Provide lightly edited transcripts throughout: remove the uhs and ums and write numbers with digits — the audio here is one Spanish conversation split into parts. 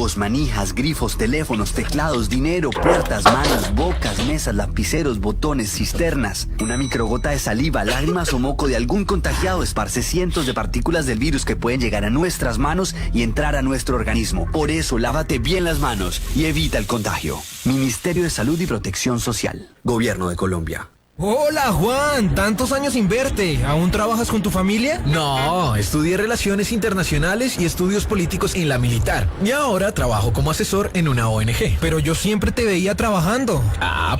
tubos, manijas, grifos, teléfonos, teclados, dinero, puertas, manos, bocas, mesas, lapiceros, botones, cisternas. Una microgota de saliva, lágrimas o moco de algún contagiado esparce cientos de partículas del virus que pueden llegar a nuestras manos y entrar a nuestro organismo. Por eso, lávate bien las manos y evita el contagio. Ministerio de Salud y Protección Social. Gobierno de Colombia. Hola Juan, tantos años sin verte. ¿Aún trabajas con tu familia? No, estudié Relaciones Internacionales y Estudios Políticos en la Militar. Y ahora trabajo como asesor en una ONG. Pero yo siempre te veía trabajando.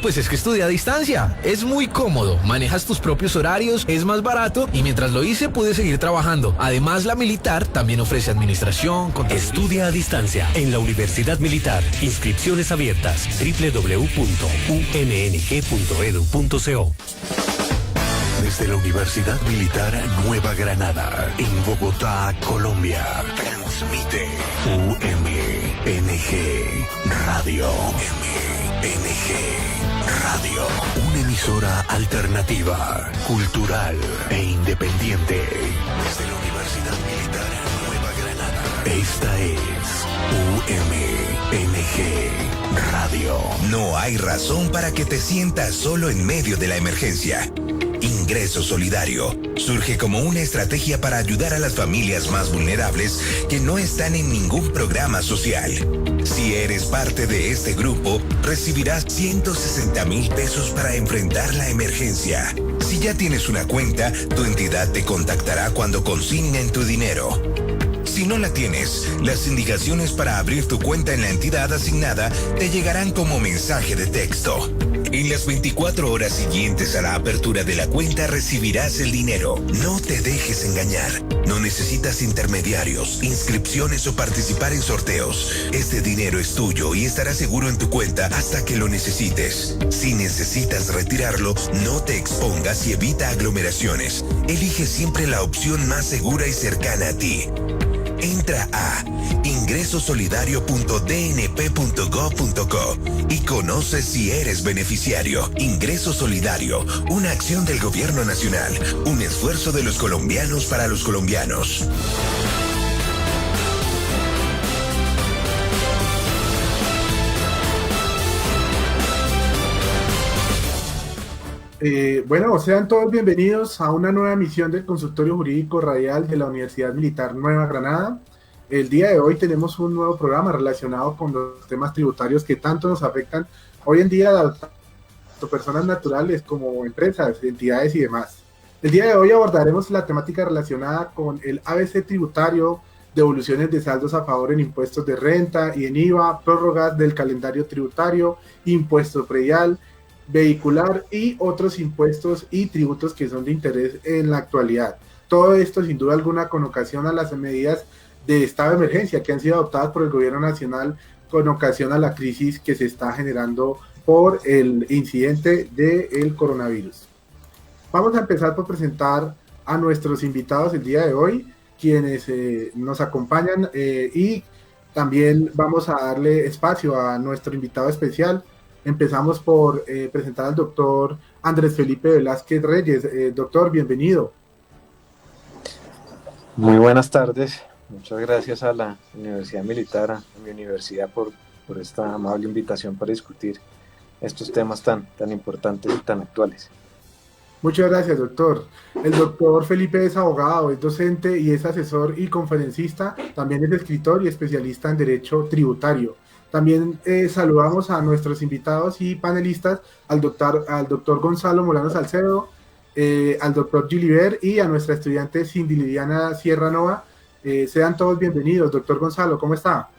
Pues es que estudié a distancia. Es muy cómodo, manejas tus propios horarios, es más barato y mientras lo hice pude seguir trabajando. Además, la Militar también ofrece administración, Estudia a distancia en la Universidad Militar. Inscripciones abiertas. www.umng.edu.co. Desde la Universidad Militar Nueva Granada, en Bogotá, Colombia, transmite UMNG Radio. UMNG Radio. Una emisora alternativa, cultural e independiente. Desde la Universidad Militar Nueva Granada. Esta es UMNG Radio. No hay razón para que te sientas solo en medio de la emergencia. Ingreso Solidario surge como una estrategia para ayudar a las familias más vulnerables que no están en ningún programa social. Si eres parte de este grupo, recibirás 160,000 pesos para enfrentar la emergencia. Si ya tienes una cuenta, tu entidad te contactará cuando consignen tu dinero. Si no la tienes, las indicaciones para abrir tu cuenta en la entidad asignada te llegarán como mensaje de texto. En las 24 horas siguientes a la apertura de la cuenta recibirás el dinero. No te dejes engañar. No necesitas intermediarios, inscripciones o participar en sorteos. Este dinero es tuyo y estará seguro en tu cuenta hasta que lo necesites. Si necesitas retirarlo, no te expongas y evita aglomeraciones. Elige siempre la opción más segura y cercana a ti. Entra a ingresosolidario.dnp.gov.co y conoce si eres beneficiario. Ingreso Solidario, una acción del Gobierno Nacional, un esfuerzo de los colombianos para los colombianos. Bueno, sean todos bienvenidos a una nueva emisión del Consultorio Jurídico Radial de la Universidad Militar Nueva Granada. El día de hoy tenemos un nuevo programa relacionado con los temas tributarios que tanto nos afectan hoy en día, tanto personas naturales como empresas, entidades y demás. El día de hoy abordaremos la temática relacionada con el ABC tributario, devoluciones de saldos a favor en impuestos de renta y en IVA, prórrogas del calendario tributario, impuesto predial, vehicular y otros impuestos y tributos que son de interés en la actualidad. Todo esto sin duda alguna con ocasión a las medidas de estado de emergencia que han sido adoptadas por el gobierno nacional con ocasión a la crisis que se está generando por el incidente del coronavirus. Vamos a empezar por presentar a nuestros invitados el día de hoy, quienes nos acompañan y también vamos a darle espacio a nuestro invitado especial. Empezamos por presentar al doctor Andrés Felipe Velázquez Reyes. Doctor, bienvenido. Muy buenas tardes. Muchas gracias a la Universidad Militar, a mi universidad, por esta amable invitación para discutir estos temas tan importantes y tan actuales. Muchas gracias, doctor. El doctor Felipe es abogado, es docente y es asesor y conferencista. También es escritor y especialista en Derecho Tributario. También saludamos a nuestros invitados y panelistas, al doctor Gonzalo Molano Salcedo, al doctor Gilibert y a nuestra estudiante Cindy Lidiana Sierra Nova. Sean todos bienvenidos. Doctor Gonzalo, ¿cómo está?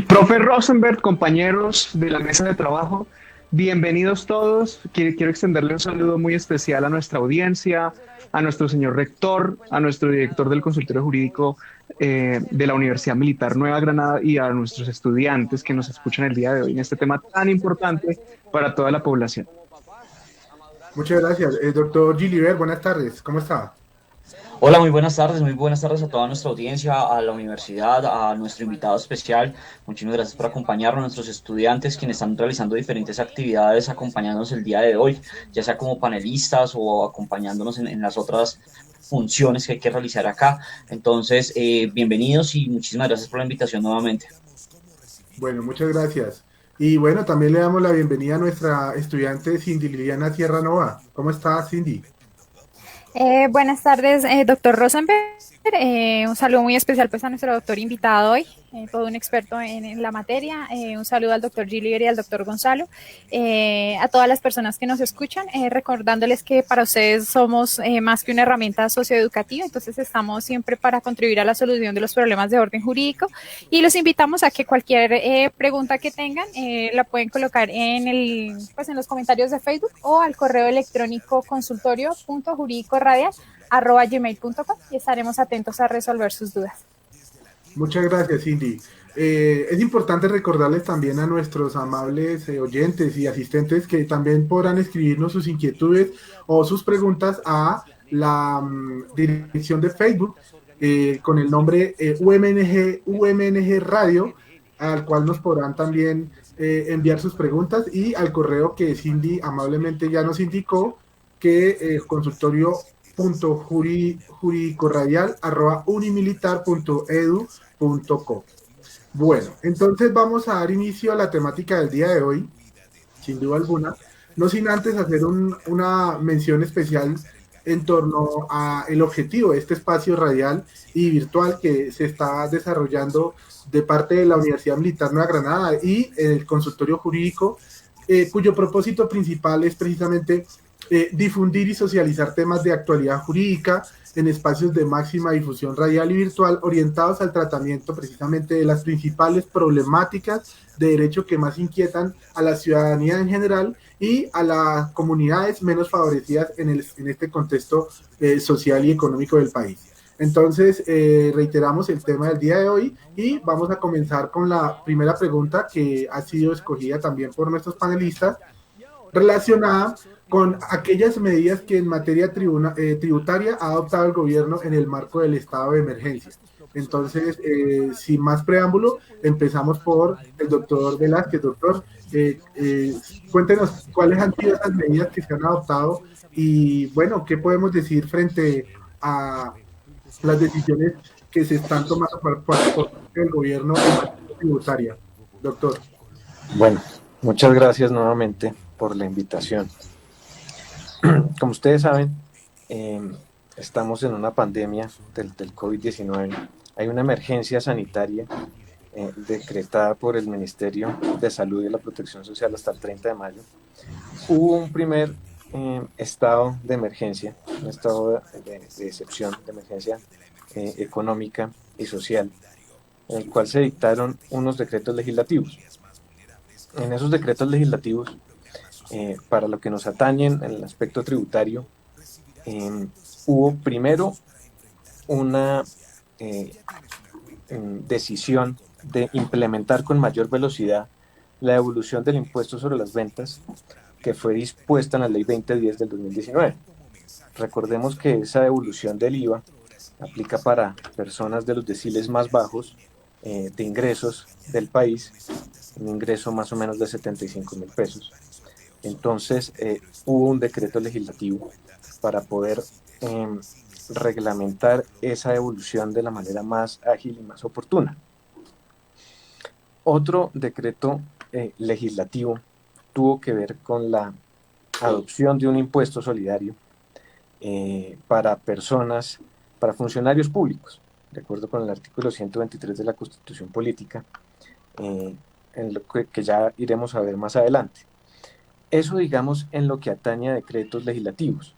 Profe Rosenberg, compañeros de la mesa de trabajo, bienvenidos todos. Quiero extenderle un saludo muy especial a nuestra audiencia, a nuestro señor rector, a nuestro director del consultorio jurídico de la Universidad Militar Nueva Granada y a nuestros estudiantes que nos escuchan el día de hoy en este tema tan importante para toda la población. Muchas gracias. Doctor Gilibert, buenas tardes. ¿Cómo está? Hola, muy buenas tardes a toda nuestra audiencia, a la universidad, a nuestro invitado especial. Muchísimas gracias por acompañarnos, a nuestros estudiantes quienes están realizando diferentes actividades acompañándonos el día de hoy, ya sea como panelistas o acompañándonos en las otras funciones que hay que realizar acá. Entonces, bienvenidos y muchísimas gracias por la invitación nuevamente. Bueno, muchas gracias. Y bueno, también le damos la bienvenida a nuestra estudiante Cindy Liliana Sierra Nova. ¿Cómo está, Cindy? Buenas tardes, doctor Rosenberg. Un saludo muy especial pues a nuestro doctor invitado hoy, todo un experto en la materia. Un saludo al doctor Gillier y al doctor Gonzalo. A todas las personas que nos escuchan, recordándoles que para ustedes somos más que una herramienta socioeducativa, entonces estamos siempre para contribuir a la solución de los problemas de orden jurídico y los invitamos a que cualquier pregunta que tengan la pueden colocar en los comentarios de Facebook o al correo electrónico consultorio.jurídicoradial@gmail.com y estaremos atentos a resolver sus dudas. Muchas gracias, Cindy. Es importante recordarles también a nuestros amables oyentes y asistentes que también podrán escribirnos sus inquietudes o sus preguntas a la dirección de Facebook con el nombre UMNG Radio, al cual nos podrán también enviar sus preguntas, y al correo que Cindy amablemente ya nos indicó, que consultorio.juridicoradial@unimilitar.edu.co. Bueno, entonces vamos a dar inicio a la temática del día de hoy, sin duda alguna, no sin antes hacer una mención especial en torno a el objetivo de este espacio radial y virtual que se está desarrollando de parte de la Universidad Militar Nueva Granada y el consultorio jurídico, cuyo propósito principal es precisamente difundir y socializar temas de actualidad jurídica en espacios de máxima difusión radial y virtual orientados al tratamiento precisamente de las principales problemáticas de derecho que más inquietan a la ciudadanía en general y a las comunidades menos favorecidas en este contexto social y económico del país. Entonces, reiteramos el tema del día de hoy y vamos a comenzar con la primera pregunta, que ha sido escogida también por nuestros panelistas, relacionada con aquellas medidas que en materia tributaria ha adoptado el gobierno en el marco del estado de emergencia. Entonces, sin más preámbulo, empezamos por el doctor Velázquez. Doctor, cuéntenos cuáles han sido esas medidas que se han adoptado y, bueno, qué podemos decir frente a las decisiones que se están tomando por el gobierno en materia tributaria. Doctor. Bueno, muchas gracias nuevamente por la invitación. Como ustedes saben, estamos en una pandemia del COVID-19. Hay una emergencia sanitaria decretada por el Ministerio de Salud y la Protección Social hasta el 30 de mayo. Hubo un primer estado de emergencia, un estado de excepción, de emergencia económica y social, en el cual se dictaron unos decretos legislativos. En esos decretos legislativos, para lo que nos atañen en el aspecto tributario, hubo primero una decisión de implementar con mayor velocidad la devolución del impuesto sobre las ventas que fue dispuesta en la Ley 2010 del 2019. Recordemos que esa devolución del IVA aplica para personas de los deciles más bajos de ingresos del país, un ingreso más o menos de 75,000 pesos. Entonces hubo un decreto legislativo para poder reglamentar esa devolución de la manera más ágil y más oportuna. Otro decreto legislativo tuvo que ver con la adopción de un impuesto solidario para personas, para funcionarios públicos, de acuerdo con el artículo 123 de la Constitución Política, en lo que ya iremos a ver más adelante. Eso, digamos, en lo que atañe a decretos legislativos,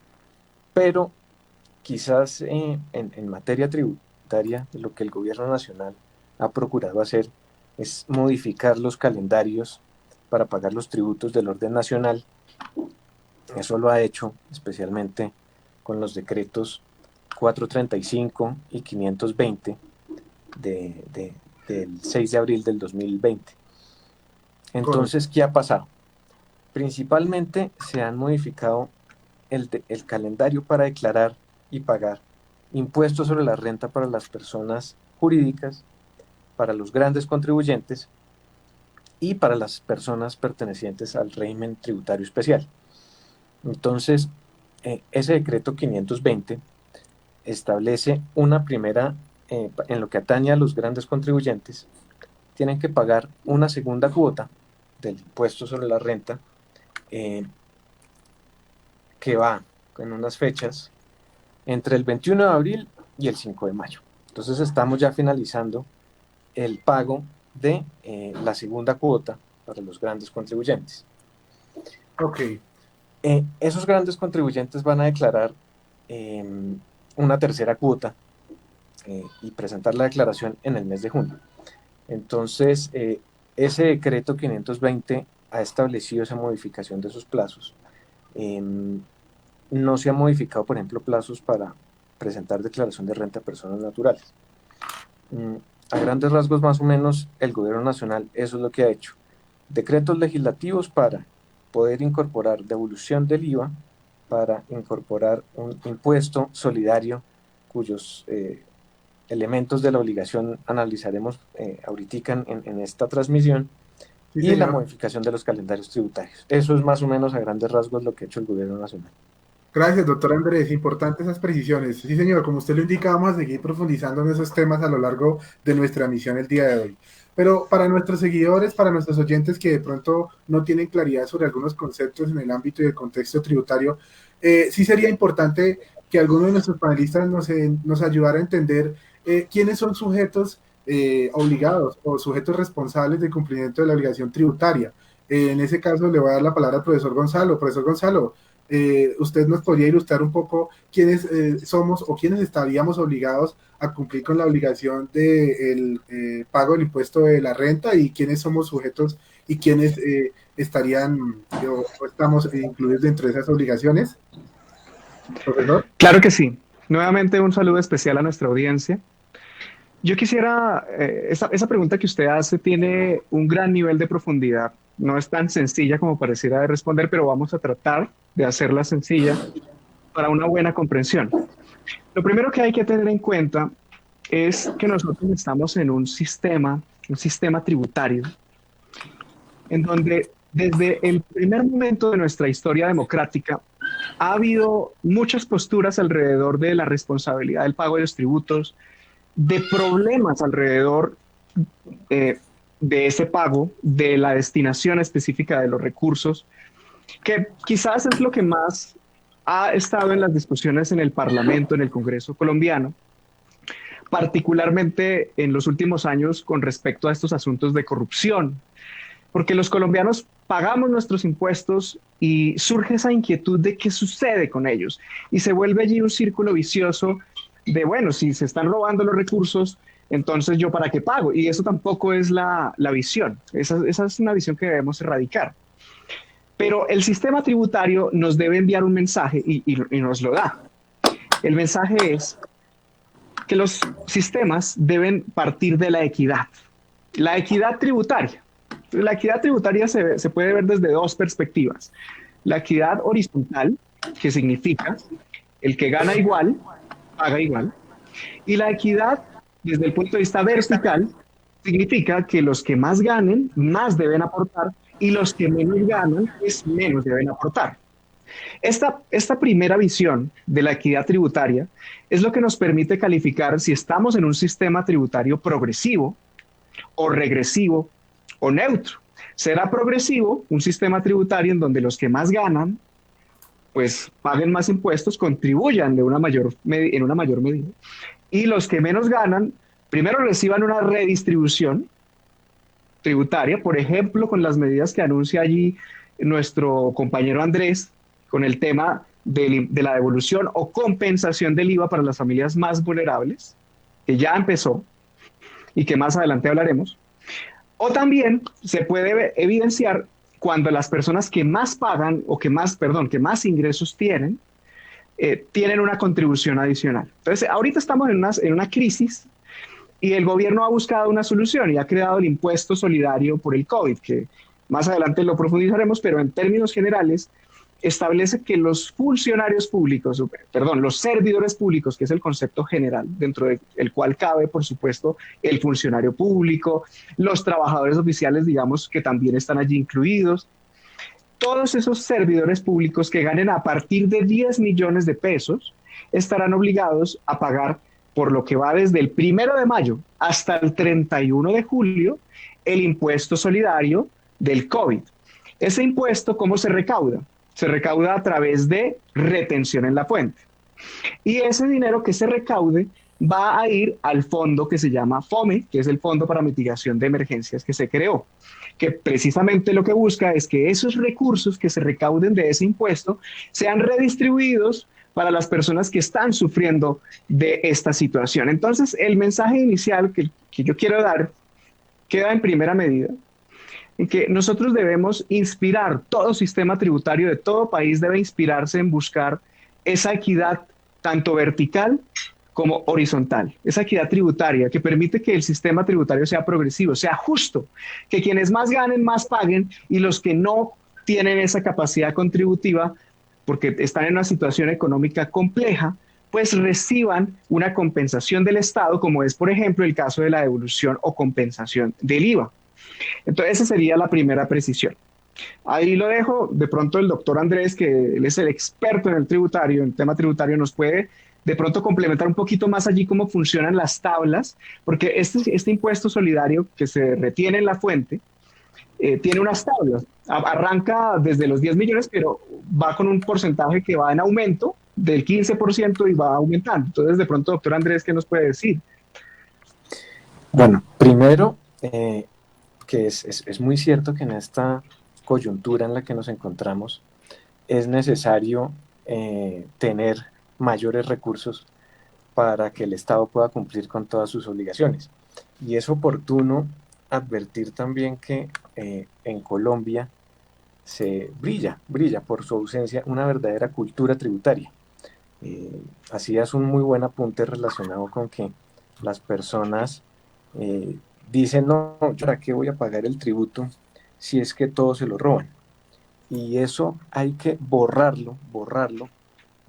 pero quizás en materia tributaria, lo que el gobierno nacional ha procurado hacer es modificar los calendarios para pagar los tributos del orden nacional. Eso lo ha hecho especialmente con los decretos 435 y 520 del 6 de abril del 2020. Entonces, ¿qué ha pasado? Principalmente se han modificado el calendario para declarar y pagar impuesto sobre la renta para las personas jurídicas, para los grandes contribuyentes y para las personas pertenecientes al régimen tributario especial. Entonces, ese decreto 520 establece una primera, en lo que atañe a los grandes contribuyentes, tienen que pagar una segunda cuota del impuesto sobre la renta que va en unas fechas entre el 21 de abril y el 5 de mayo. Entonces estamos ya finalizando el pago de la segunda cuota para los grandes contribuyentes. Ok. Esos grandes contribuyentes van a declarar una tercera cuota y presentar la declaración en el mes de junio. Entonces, ese decreto 520 ha establecido esa modificación de esos plazos. No se han modificado, por ejemplo, plazos para presentar declaración de renta a personas naturales. A grandes rasgos, más o menos, el gobierno nacional eso es lo que ha hecho. Decretos legislativos para poder incorporar devolución del IVA, para incorporar un impuesto solidario cuyos elementos de la obligación analizaremos ahorita en esta transmisión, sí, y señor, la modificación de los calendarios tributarios. Eso es más o menos a grandes rasgos lo que ha hecho el gobierno nacional. Gracias, doctor Andrés. Importantes esas precisiones. Sí, señor, como usted lo indica, vamos a seguir profundizando en esos temas a lo largo de nuestra misión el día de hoy. Pero para nuestros seguidores, para nuestros oyentes que de pronto no tienen claridad sobre algunos conceptos en el ámbito y el contexto tributario, sí sería importante que alguno de nuestros panelistas nos ayudara a entender quiénes son sujetos obligados o sujetos responsables del cumplimiento de la obligación tributaria. En ese caso le voy a dar la palabra al profesor Gonzalo. Profesor Gonzalo, usted nos podría ilustrar un poco quiénes somos o quiénes estaríamos obligados a cumplir con la obligación del pago del impuesto de la renta y quiénes somos sujetos y quiénes estarían o estamos incluidos dentro de esas obligaciones. ¿Profesor? Claro que sí. Nuevamente un saludo especial a nuestra audiencia. Yo quisiera, esa pregunta que usted hace tiene un gran nivel de profundidad. No es tan sencilla como pareciera de responder, pero vamos a tratar de hacerla sencilla para una buena comprensión. Lo primero que hay que tener en cuenta es que nosotros estamos en un sistema tributario, en donde desde el primer momento de nuestra historia democrática ha habido muchas posturas alrededor de la responsabilidad del pago de los tributos, de problemas alrededor de ese pago, de la destinación específica de los recursos, que quizás es lo que más ha estado en las discusiones en el Parlamento, en el Congreso colombiano, particularmente en los últimos años con respecto a estos asuntos de corrupción, porque los colombianos pagamos nuestros impuestos y surge esa inquietud de qué sucede con ellos, y se vuelve allí un círculo vicioso de, bueno, si se están robando los recursos, entonces yo para qué pago, y eso tampoco es la visión, esa es una visión que debemos erradicar. Pero el sistema tributario nos debe enviar un mensaje y nos lo da. El mensaje es que los sistemas deben partir de la equidad tributaria. La equidad tributaria se puede ver desde dos perspectivas. La equidad horizontal, que significa el que gana igual, paga igual, y la equidad desde el punto de vista vertical significa que los que más ganen, más deben aportar, y los que menos ganan, pues menos deben aportar. Esta primera visión de la equidad tributaria es lo que nos permite calificar si estamos en un sistema tributario progresivo o regresivo o neutro. Será progresivo un sistema tributario en donde los que más ganan pues paguen más impuestos, contribuyan en una mayor medida, y los que menos ganan primero reciban una redistribución tributaria, por ejemplo, con las medidas que anuncia allí nuestro compañero Andrés, con el tema de la devolución o compensación del IVA para las familias más vulnerables, que ya empezó y que más adelante hablaremos. O también se puede evidenciar cuando las personas que más pagan o que más ingresos tienen, tienen una contribución adicional. Entonces, ahorita estamos en una crisis y el gobierno ha buscado una solución y ha creado el impuesto solidario por el COVID, que más adelante lo profundizaremos, pero en términos generales establece que los funcionarios públicos, perdón, los servidores públicos, que es el concepto general dentro del cual cabe, por supuesto, el funcionario público, los trabajadores oficiales, digamos, que también están allí incluidos, todos esos servidores públicos que ganen a partir de 10 millones de pesos estarán obligados a pagar, por lo que va desde el 1 de mayo hasta el 31 de julio, el impuesto solidario del COVID. Ese impuesto, ¿cómo se recauda? Se recauda a través de retención en la fuente. Y ese dinero que se recaude va a ir al fondo que se llama FOME, que es el Fondo para Mitigación de Emergencias que se creó, que precisamente lo que busca es que esos recursos que se recauden de ese impuesto sean redistribuidos para las personas que están sufriendo de esta situación. Entonces, el mensaje inicial que yo quiero dar queda en primera medida en que nosotros debemos inspirar, todo sistema tributario de todo país debe inspirarse en buscar esa equidad tanto vertical como horizontal, esa equidad tributaria que permite que el sistema tributario sea progresivo, sea justo, que quienes más ganen, más paguen y los que no tienen esa capacidad contributiva porque están en una situación económica compleja, pues reciban una compensación del Estado, como es, por ejemplo, el caso de la devolución o compensación del IVA. Entonces, esa sería la primera precisión. Ahí lo dejo. De pronto el doctor Andrés, que él es el experto en el tributario, en el tema tributario, nos puede de pronto complementar un poquito más allí cómo funcionan las tablas, porque este impuesto solidario que se retiene en la fuente, tiene unas tablas. Arranca desde los 10 millones, pero va con un porcentaje que va en aumento del 15% y va aumentando. Entonces, de pronto, doctor Andrés, ¿qué nos puede decir? Bueno, primero, que es muy cierto que en esta coyuntura en la que nos encontramos es necesario tener mayores recursos para que el Estado pueda cumplir con todas sus obligaciones. Y es oportuno advertir también que en Colombia se brilla por su ausencia una verdadera cultura tributaria. Hacías un muy buen apunte relacionado con que las personas dicen, no, ¿para qué voy a pagar el tributo si es que todo se lo roban? Y eso hay que borrarlo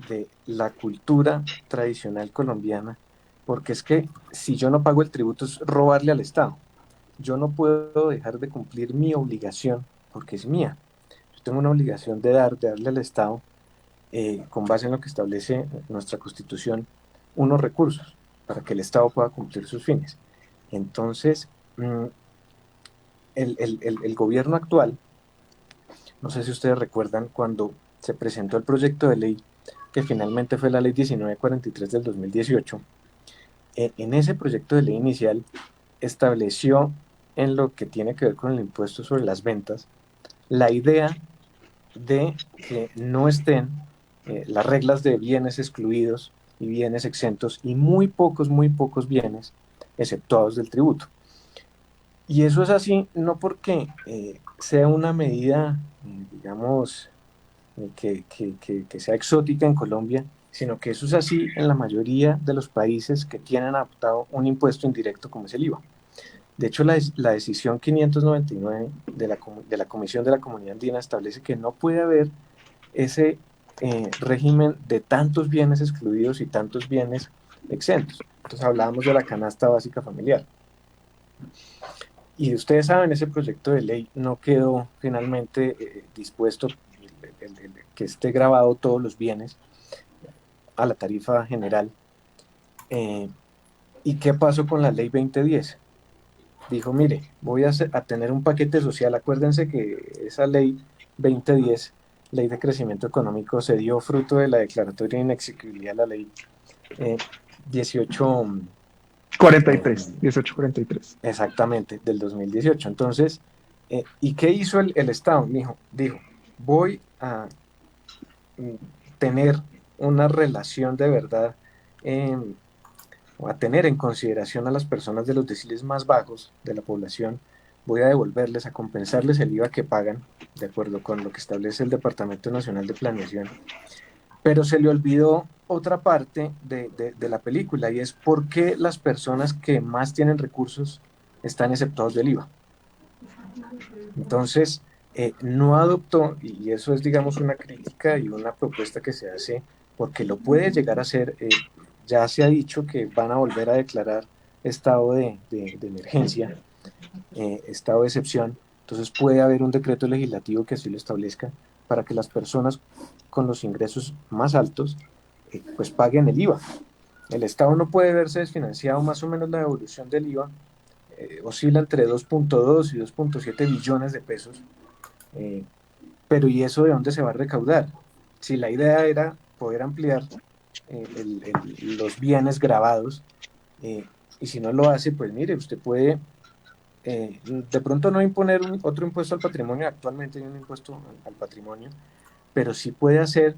de la cultura tradicional colombiana, porque es que si yo no pago el tributo es robarle al Estado. Yo no puedo dejar de cumplir mi obligación porque es mía. Yo tengo una obligación de darle al Estado, con base en lo que establece nuestra Constitución, unos recursos para que el Estado pueda cumplir sus fines. Entonces, el gobierno actual, no sé si ustedes recuerdan cuando se presentó el proyecto de ley, que finalmente fue la ley 1943 del 2018, en ese proyecto de ley inicial estableció en lo que tiene que ver con el impuesto sobre las ventas, la idea de que no estén las reglas de bienes excluidos y bienes exentos y muy pocos bienes exceptuados del tributo. Y eso es así no porque sea una medida, digamos, que sea exótica en Colombia, sino que eso es así en la mayoría de los países que tienen adoptado un impuesto indirecto como es el IVA. De hecho, la decisión 599 de la Comisión de la Comunidad Andina establece que no puede haber ese régimen de tantos bienes excluidos y tantos bienes exentos. Entonces hablábamos de la canasta básica familiar. Y ustedes saben, ese proyecto de ley no quedó finalmente dispuesto que esté grabado todos los bienes a la tarifa general. ¿Y qué pasó con la ley 2010? Dijo, mire, voy a tener un paquete social. Acuérdense que esa ley 2010, ley de crecimiento económico, se dio fruto de la declaratoria de inexequibilidad de la ley 1843. Exactamente, del 2018. Entonces, ¿y qué hizo el Estado? Dijo, voy a tener una relación de verdad, a tener en consideración a las personas de los deciles más bajos de la población, voy a devolverles, a compensarles el IVA que pagan, de acuerdo con lo que establece el Departamento Nacional de Planeación. Pero se le olvidó otra parte de la película, y es por qué las personas que más tienen recursos están exceptuados del IVA. Entonces, no adoptó, y eso es, digamos, una crítica y una propuesta que se hace, porque lo puede llegar a hacer. Ya se ha dicho que van a volver a declarar estado de emergencia, estado de excepción. Entonces puede haber un decreto legislativo que así lo establezca para que las personas con los ingresos más altos pues paguen el IVA. El Estado no puede verse desfinanciado. Más o menos la devolución del IVA oscila entre 2.2 y 2.7 billones de pesos. Pero ¿y eso de dónde se va a recaudar? Si la idea era poder ampliar los bienes gravados, y si no lo hace, pues mire, usted puede de pronto no imponer otro impuesto al patrimonio. Actualmente hay un impuesto al patrimonio, pero sí puede hacer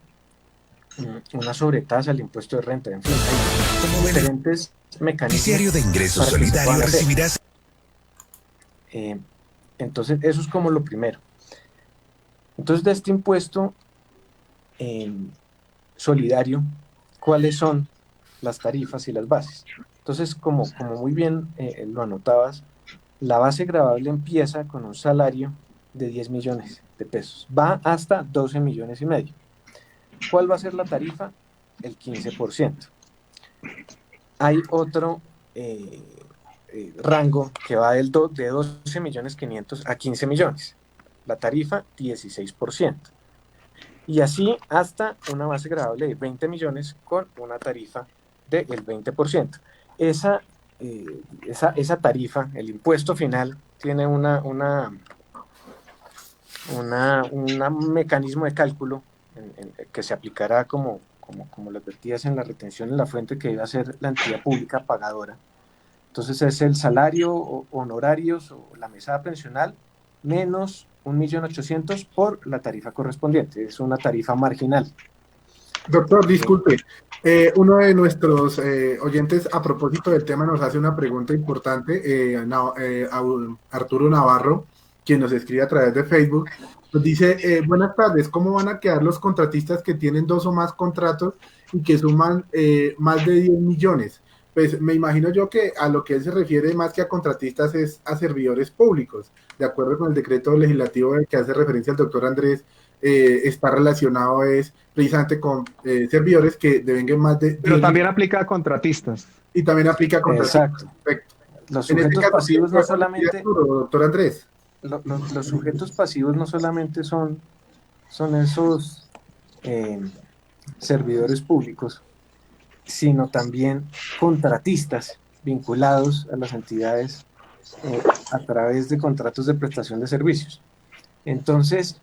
una sobretasa al impuesto de renta. En fin, hay diferentes mecanismos de ingreso solidario recibirás. Entonces, eso es como lo primero. Entonces, de este impuesto solidario, ¿cuáles son las tarifas y las bases? Entonces, como muy bien lo anotabas, la base gravable empieza con un salario de 10 millones de pesos. Va hasta 12 millones y medio. ¿Cuál va a ser la tarifa? El 15%. Hay otro rango que va de 12 millones 500 a 15 millones. La tarifa, 16%. Y así hasta una base gravable de 20 millones con una tarifa del 20%. Esa tarifa, el impuesto final, tiene un mecanismo de cálculo que se aplicará como lo advertías en la retención en la fuente, que iba a ser la entidad pública pagadora. Entonces es el salario, honorarios o la mesada pensional menos 1.800.000 por la tarifa correspondiente. Es una tarifa marginal. Doctor, disculpe, uno de nuestros oyentes, a propósito del tema, nos hace una pregunta importante. Arturo Navarro, quien nos escribe a través de Facebook, nos dice: buenas tardes, ¿cómo van a quedar los contratistas que tienen 2 o más contratos y que suman más de 10 millones? Pues me imagino yo que a lo que él se refiere, más que a contratistas, es a servidores públicos. De acuerdo con el decreto legislativo al que hace referencia el doctor Andrés, está relacionado precisamente con servidores que devengan más de... Pero también aplica a contratistas. Y también aplica a contratistas. Exacto. Perfecto. Los sujetos pasivos no solamente... Doctor Andrés. Los sujetos pasivos no solamente son esos servidores públicos, sino también contratistas vinculados a las entidades a través de contratos de prestación de servicios. Entonces,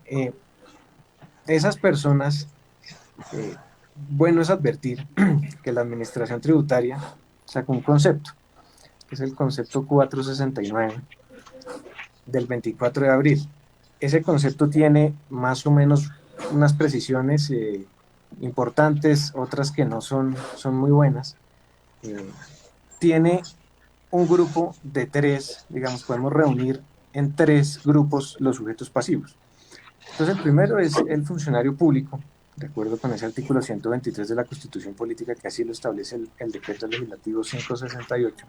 esas personas, bueno es advertir que la Administración Tributaria sacó un concepto, que es el concepto 469 del 24 de abril. Ese concepto tiene más o menos unas precisiones importantes, otras que no son muy buenas. Tiene un grupo de 3, digamos, podemos reunir en 3 grupos los sujetos pasivos. Entonces, el primero es el funcionario público, de acuerdo con ese artículo 123 de la Constitución Política, que así lo establece el Decreto Legislativo 568.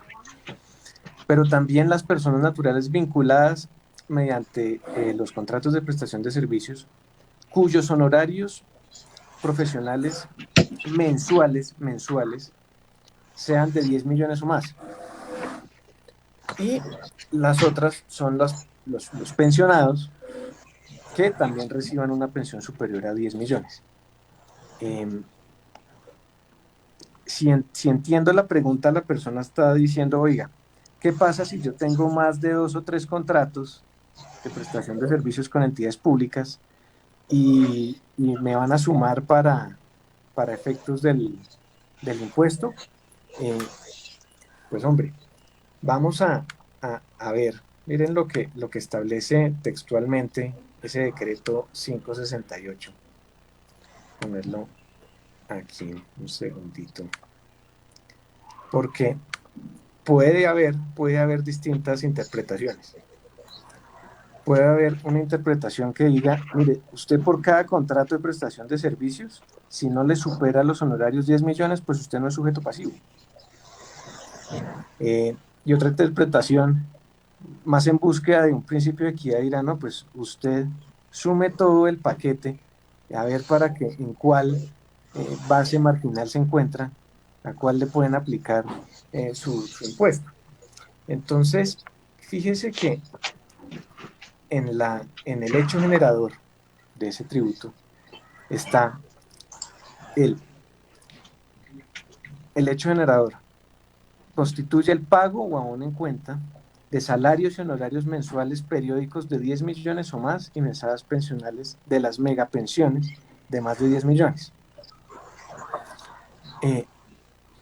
Pero también las personas naturales vinculadas mediante los contratos de prestación de servicios, cuyos honorarios profesionales mensuales sean de 10 millones o más. Y las otras son los pensionados, que también reciban una pensión superior a 10 millones. Si entiendo la pregunta, la persona está diciendo: oiga, ¿qué pasa si yo tengo más de 2 o 3 contratos de prestación de servicios con entidades públicas y me van a sumar para efectos del impuesto? Pues hombre, vamos a ver, miren lo que establece textualmente ese decreto 568. Ponerlo aquí un segundito, porque puede haber distintas interpretaciones. Puede haber una interpretación que diga: mire, usted por cada contrato de prestación de servicios, si no le supera los honorarios 10 millones, pues usted no es sujeto pasivo. Y otra interpretación, más en búsqueda de un principio de equidad, dirá: no, pues usted sume todo el paquete, a ver en cuál base marginal se encuentra, a cuál le pueden aplicar su impuesto. Entonces, fíjese que en el hecho generador de ese tributo está el hecho generador. Constituye el pago o aún en cuenta de salarios y honorarios mensuales periódicos de 10 millones o más y mesadas pensionales de las megapensiones de más de 10 millones.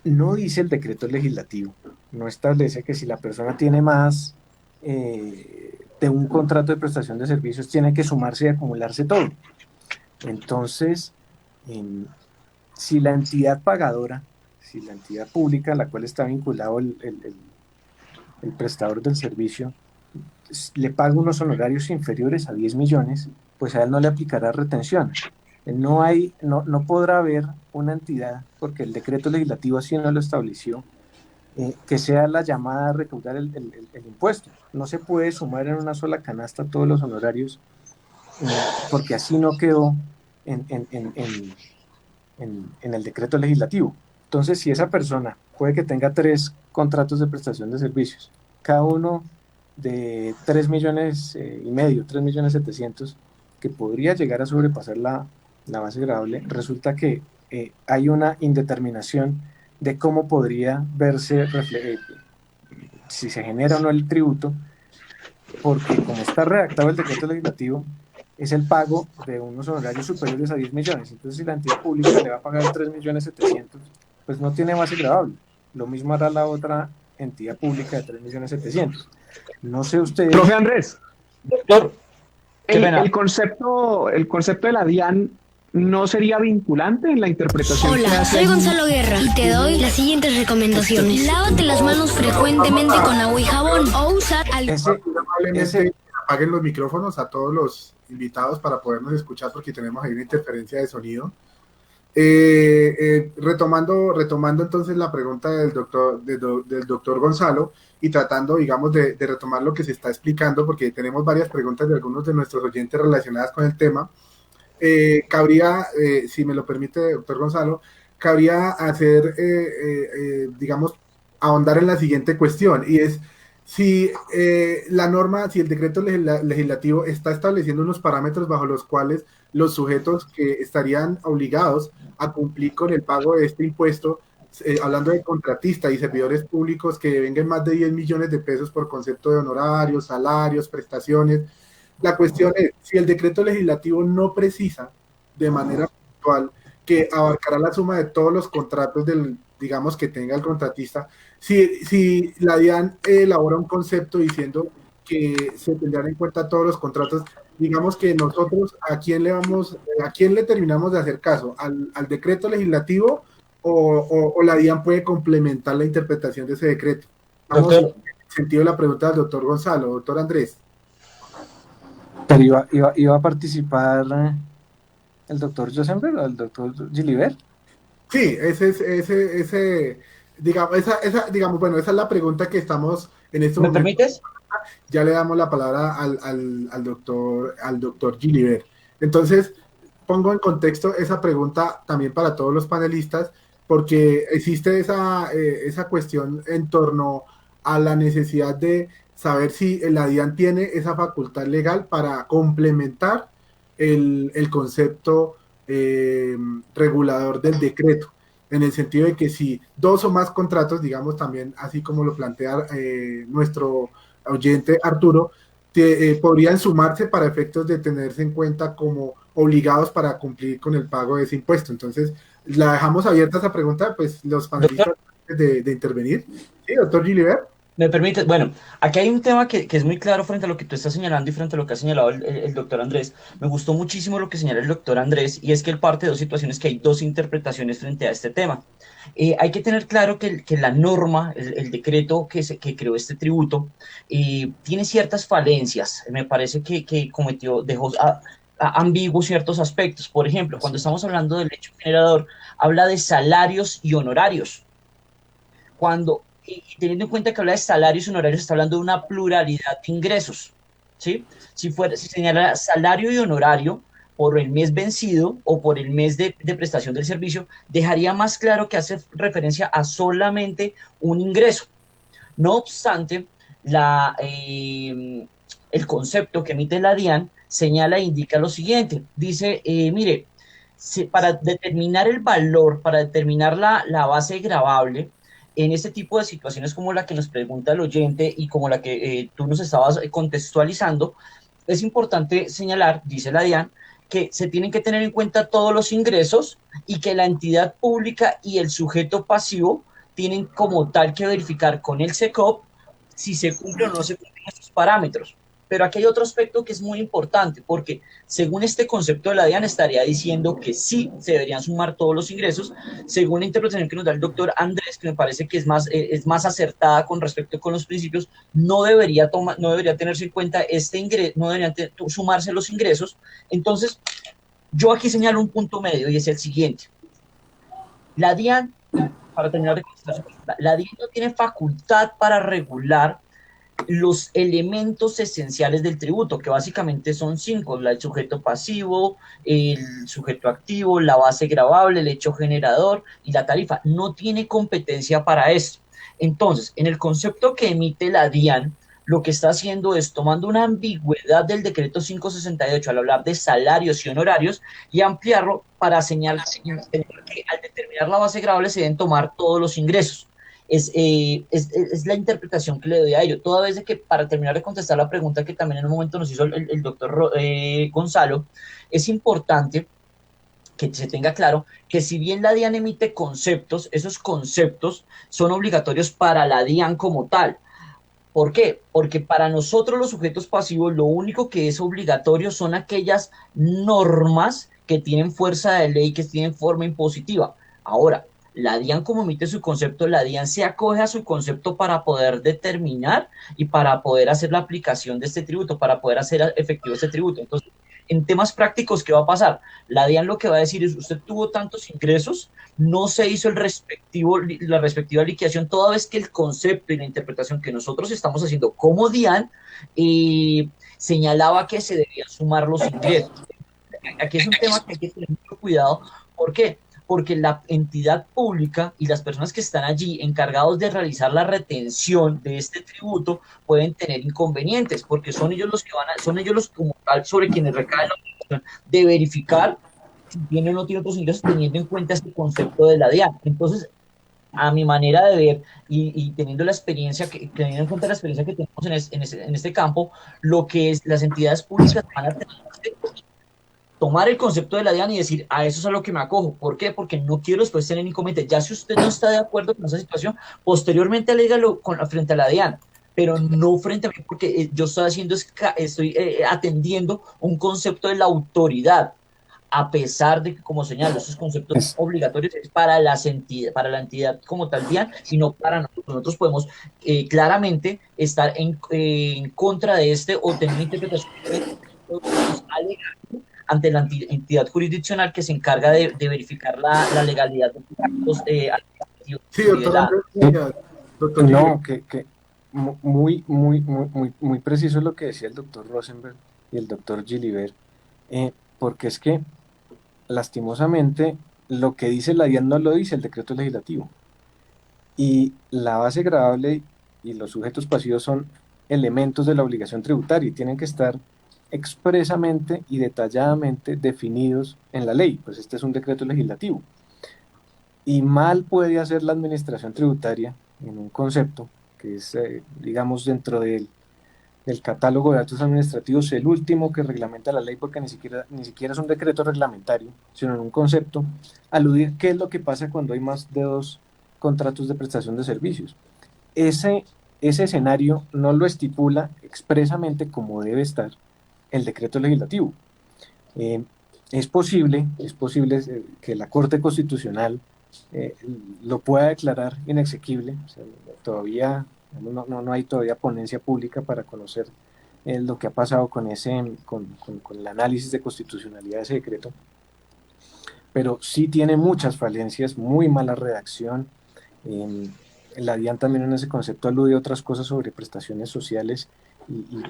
No dice el decreto legislativo, no establece que si la persona tiene más de un contrato de prestación de servicios, tiene que sumarse y acumularse todo. Entonces, si la entidad pagadora, si la entidad pública a la cual está vinculado el prestador del servicio, le paga unos honorarios inferiores a 10 millones, pues a él no le aplicará retención. No podrá haber una entidad, porque el decreto legislativo así no lo estableció, que sea la llamada a recaudar el impuesto. No se puede sumar en una sola canasta todos los honorarios, porque así no quedó en el decreto legislativo. Entonces, si esa persona puede que tenga 3 contratos de prestación de servicios, cada uno de 3 millones y medio, 3 millones 700, que podría llegar a sobrepasar la base gravable, resulta que hay una indeterminación de cómo podría verse si se genera o no el tributo, porque como está redactado el decreto legislativo, es el pago de unos honorarios superiores a 10 millones. Entonces, si la entidad pública le va a pagar 3 millones 700, pues no tiene base gravable. Lo mismo hará la otra entidad pública de 3 millones 700. No sé ustedes... Profe Andrés, Doctor, el concepto de la DIAN no sería vinculante en la interpretación. Hola, soy Gonzalo Guerra y te doy las siguientes recomendaciones. Lávate las manos frecuentemente con agua y jabón o usar Apaguen los micrófonos a todos los invitados para podernos escuchar, porque tenemos ahí una interferencia de sonido. Retomando entonces la pregunta del doctor Gonzalo, y tratando, digamos, de retomar lo que se está explicando, porque tenemos varias preguntas de algunos de nuestros oyentes relacionadas con el tema. Cabría, si me lo permite, doctor Gonzalo, cabría hacer, digamos, ahondar en la siguiente cuestión, y es si la norma, si el decreto legislativo está estableciendo unos parámetros bajo los cuales los sujetos que estarían obligados a cumplir con el pago de este impuesto, hablando de contratistas y servidores públicos que vengan más de 10 millones de pesos por concepto de honorarios, salarios, prestaciones. La cuestión es, si el decreto legislativo no precisa de manera puntual que abarcará la suma de todos los contratos digamos, que tenga el contratista, si la DIAN elabora un concepto diciendo que se tendrán en cuenta todos los contratos, digamos que nosotros, ¿a quién le terminamos de hacer caso? ¿Al decreto legislativo o la DIAN puede complementar la interpretación de ese decreto? Vamos en el sentido de la pregunta del doctor Gonzalo. Doctor Andrés. Pero iba a participar el doctor Josenberg o el doctor Gilibert. Sí, bueno, esa es la pregunta que estamos en este momento. ¿Me permites? Ya le damos la palabra al doctor Gilibert. Entonces, pongo en contexto esa pregunta también para todos los panelistas, porque existe esa cuestión en torno a la necesidad de saber si la DIAN tiene esa facultad legal para complementar el concepto regulador del decreto, en el sentido de que si 2 o más contratos, digamos también así como lo plantea nuestro oyente Arturo, podrían sumarse para efectos de tenerse en cuenta como obligados para cumplir con el pago de ese impuesto. Entonces, la dejamos abierta esa pregunta, pues los panelistas de intervenir. Sí, doctor Gilibert. ¿Me permites? Bueno, aquí hay un tema que es muy claro frente a lo que tú estás señalando y frente a lo que ha señalado el doctor Andrés. Me gustó muchísimo lo que señala el doctor Andrés, y es que él parte de 2 situaciones, que hay 2 interpretaciones frente a este tema. Hay que tener claro que la norma, el decreto que creó este tributo, tiene ciertas falencias. Me parece que dejó ambiguos ciertos aspectos. Por ejemplo, cuando estamos hablando del hecho generador, habla de salarios y honorarios. Y teniendo en cuenta que habla de salarios y honorarios, está hablando de una pluralidad de ingresos. ¿sí? Si señala salario y honorario por el mes vencido o por el mes de prestación del servicio, dejaría más claro que hace referencia a solamente un ingreso. No obstante, el concepto que emite la DIAN señala e indica lo siguiente. Dice, mire, para determinar el valor, para determinar la base gravable, en este tipo de situaciones como la que nos pregunta el oyente y como la que tú nos estabas contextualizando, es importante señalar, dice la DIAN, que se tienen que tener en cuenta todos los ingresos y que la entidad pública y el sujeto pasivo tienen como tal que verificar con el SECOP si se cumplen o no se cumplen estos parámetros. Pero aquí hay otro aspecto que es muy importante, porque según este concepto de la DIAN estaría diciendo que sí se deberían sumar todos los ingresos, según la interpretación que nos da el doctor Andrés, que me parece que es más acertada con respecto con los principios, no debería tenerse en cuenta este ingreso, no deberían sumarse los ingresos. Entonces, yo aquí señalo un punto medio y es el siguiente. La DIAN, para terminar, la DIAN no tiene facultad para regular los elementos esenciales del tributo, que básicamente son 5, el sujeto pasivo, el sujeto activo, la base gravable, el hecho generador y la tarifa. No tiene competencia para esto. Entonces, en el concepto que emite la DIAN, lo que está haciendo es tomando una ambigüedad del decreto 568 al hablar de salarios y honorarios y ampliarlo para señalar que al determinar la base gravable se deben tomar todos los ingresos. Es la interpretación que le doy a ello, toda vez de que, para terminar de contestar la pregunta que también en un momento nos hizo el doctor Gonzalo, es importante que se tenga claro que si bien la DIAN emite conceptos, esos conceptos son obligatorios para la DIAN como tal. ¿Por qué? Porque para nosotros los sujetos pasivos lo único que es obligatorio son aquellas normas que tienen fuerza de ley, que tienen forma impositiva. Ahora, la DIAN, como emite su concepto, la DIAN se acoge a su concepto para poder determinar y para poder hacer la aplicación de este tributo, para poder hacer efectivo este tributo. Entonces, en temas prácticos, ¿qué va a pasar? La DIAN lo que va a decir es, usted tuvo tantos ingresos, no se hizo la respectiva liquidación, toda vez que el concepto y la interpretación que nosotros estamos haciendo como DIAN señalaba que se debían sumar los ingresos. Aquí es un tema que hay que tener mucho cuidado. ¿Por qué? Porque la entidad pública y las personas que están allí encargados de realizar la retención de este tributo pueden tener inconvenientes, porque son ellos los como tal sobre quienes recae la obligación de verificar si tiene o no tiene otros ingresos, teniendo en cuenta este concepto de la DIAN. Entonces, a mi manera de ver y teniendo la experiencia, teniendo en cuenta la experiencia que tenemos en este campo, lo que es las entidades públicas van a tener tomar el concepto de la DIAN y decir, a eso es a lo que me acojo. ¿Por qué? Porque no quiero después tener inconveniente. Ya si usted no está de acuerdo con esa situación, posteriormente alégalo frente a la DIAN, pero no frente a mí, porque yo estoy atendiendo un concepto de la autoridad, a pesar de que, como señalo, esos conceptos obligatorios es para la entidad como tal DIAN y no para nosotros. Nosotros podemos claramente estar en contra de o tener una interpretación alegando ante la entidad jurisdiccional que se encarga de verificar la legalidad de los actos. Sí, doctor. No, que muy preciso lo que decía el doctor Rosenberg y el doctor Gilibert, porque es que lastimosamente lo que dice la DIAN no lo dice el decreto legislativo, y la base gravable y los sujetos pasivos son elementos de la obligación tributaria y tienen que estar expresamente y detalladamente definidos en la ley, pues este es un decreto legislativo. Y mal puede hacer la administración tributaria en un concepto que es, digamos, dentro del catálogo de actos administrativos, el último que reglamenta la ley, porque ni siquiera es un decreto reglamentario, sino en un concepto, aludir qué es lo que pasa cuando hay más de 2 contratos de prestación de servicios. Ese escenario no lo estipula expresamente como debe estar el decreto legislativo. Es posible que la Corte Constitucional lo pueda declarar inexequible. O sea, todavía no hay todavía ponencia pública para conocer lo que ha pasado con el análisis de constitucionalidad de ese decreto, pero sí tiene muchas falencias, muy mala redacción, la DIAN también en ese concepto alude a otras cosas sobre prestaciones sociales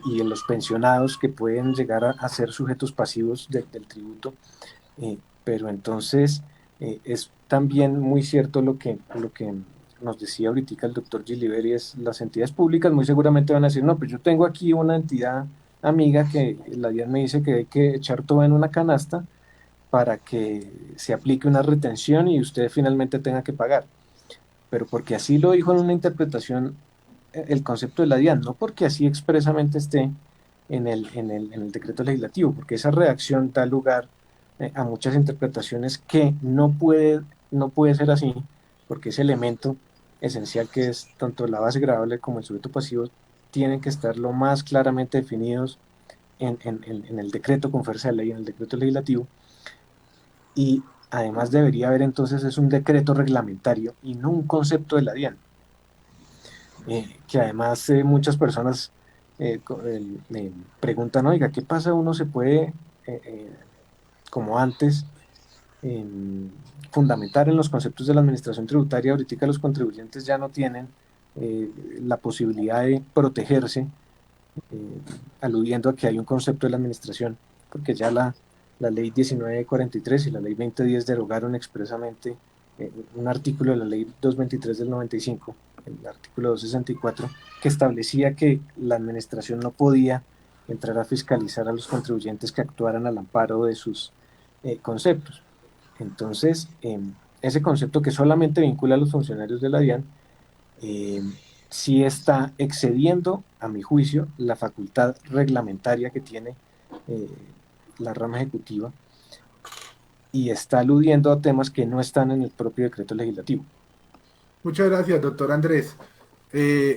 y en los pensionados que pueden llegar a ser sujetos pasivos del tributo, pero entonces es también muy cierto lo que nos decía ahorita el doctor Giliberi, es las entidades públicas muy seguramente van a decir, no, pues yo tengo aquí una entidad amiga que la DIAN me dice que hay que echar todo en una canasta para que se aplique una retención y usted finalmente tenga que pagar, pero porque así lo dijo en una interpretación el concepto de la DIAN, no porque así expresamente esté en el decreto legislativo, porque esa redacción da lugar a muchas interpretaciones que no puede ser así, porque ese elemento esencial que es tanto la base gravable como el sujeto pasivo tienen que estar lo más claramente definidos en el decreto con fuerza de ley, en el decreto legislativo, y además debería haber entonces es un decreto reglamentario y no un concepto de la DIAN, que además muchas personas me preguntan, oiga, ¿qué pasa? Uno se puede, como antes, fundamentar en los conceptos de la administración tributaria. Ahorita los contribuyentes ya no tienen la posibilidad de protegerse, aludiendo a que hay un concepto de la administración, porque ya la ley 1943 y la ley 2010 derogaron expresamente un artículo de la ley 223 del 95, el artículo 264, que establecía que la administración no podía entrar a fiscalizar a los contribuyentes que actuaran al amparo de sus conceptos. Entonces, ese concepto que solamente vincula a los funcionarios de la DIAN, sí está excediendo, a mi juicio, la facultad reglamentaria que tiene la rama ejecutiva y está aludiendo a temas que no están en el propio decreto legislativo. Muchas gracias, doctor Andrés.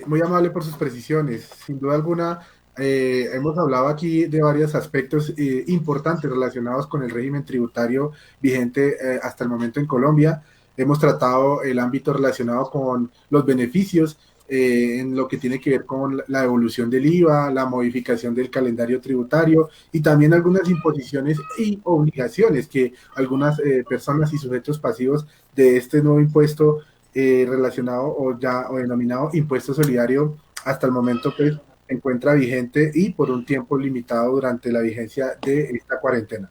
Muy amable por sus precisiones. Sin duda alguna, hemos hablado aquí de varios aspectos importantes relacionados con el régimen tributario vigente hasta el momento en Colombia. Hemos tratado el ámbito relacionado con los beneficios en lo que tiene que ver con la evolución del IVA, la modificación del calendario tributario y también algunas imposiciones y obligaciones que algunas personas y sujetos pasivos de este nuevo impuesto relacionado o denominado impuesto solidario hasta el momento pues se encuentra vigente y por un tiempo limitado durante la vigencia de esta cuarentena.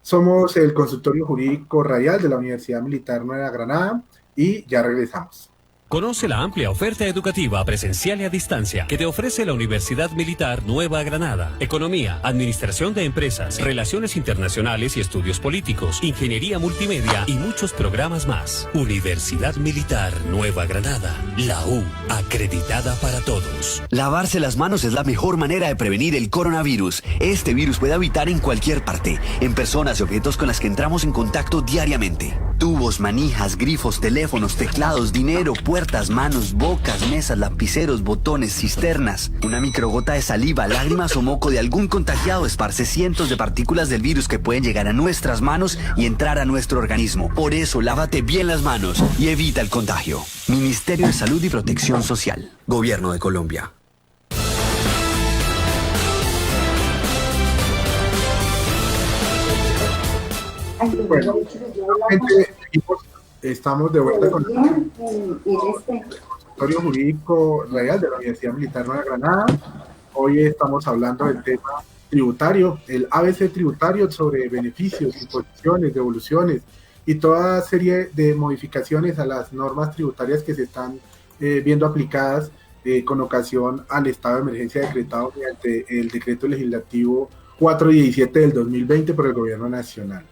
Somos el Consultorio Jurídico Radial de la Universidad Militar Nueva Granada y ya regresamos. Conoce la amplia oferta educativa presencial y a distancia que te ofrece la Universidad Militar Nueva Granada. Economía, administración de empresas, relaciones internacionales y estudios políticos, ingeniería multimedia y muchos programas más. Universidad Militar Nueva Granada, la U, acreditada para todos. Lavarse las manos es la mejor manera de prevenir el coronavirus. Este virus puede habitar en cualquier parte, en personas y objetos con las que entramos en contacto diariamente. Tubos, manijas, grifos, teléfonos, teclados, dinero, puertas, manos, bocas, mesas, lapiceros, botones, cisternas. Una microgota de saliva, lágrimas o moco de algún contagiado esparce cientos de partículas del virus que pueden llegar a nuestras manos y entrar a nuestro organismo. Por eso, lávate bien las manos y evita el contagio. Ministerio de Salud y Protección Social. Gobierno de Colombia. Bueno, estamos de vuelta con el Consultorio Jurídico Radial de la Universidad Militar Nueva Granada. Hoy estamos hablando del tema tributario, el ABC tributario sobre beneficios, imposiciones, devoluciones y toda serie de modificaciones a las normas tributarias que se están viendo aplicadas con ocasión al estado de emergencia decretado mediante el decreto legislativo 417 del 2020 por el Gobierno Nacional.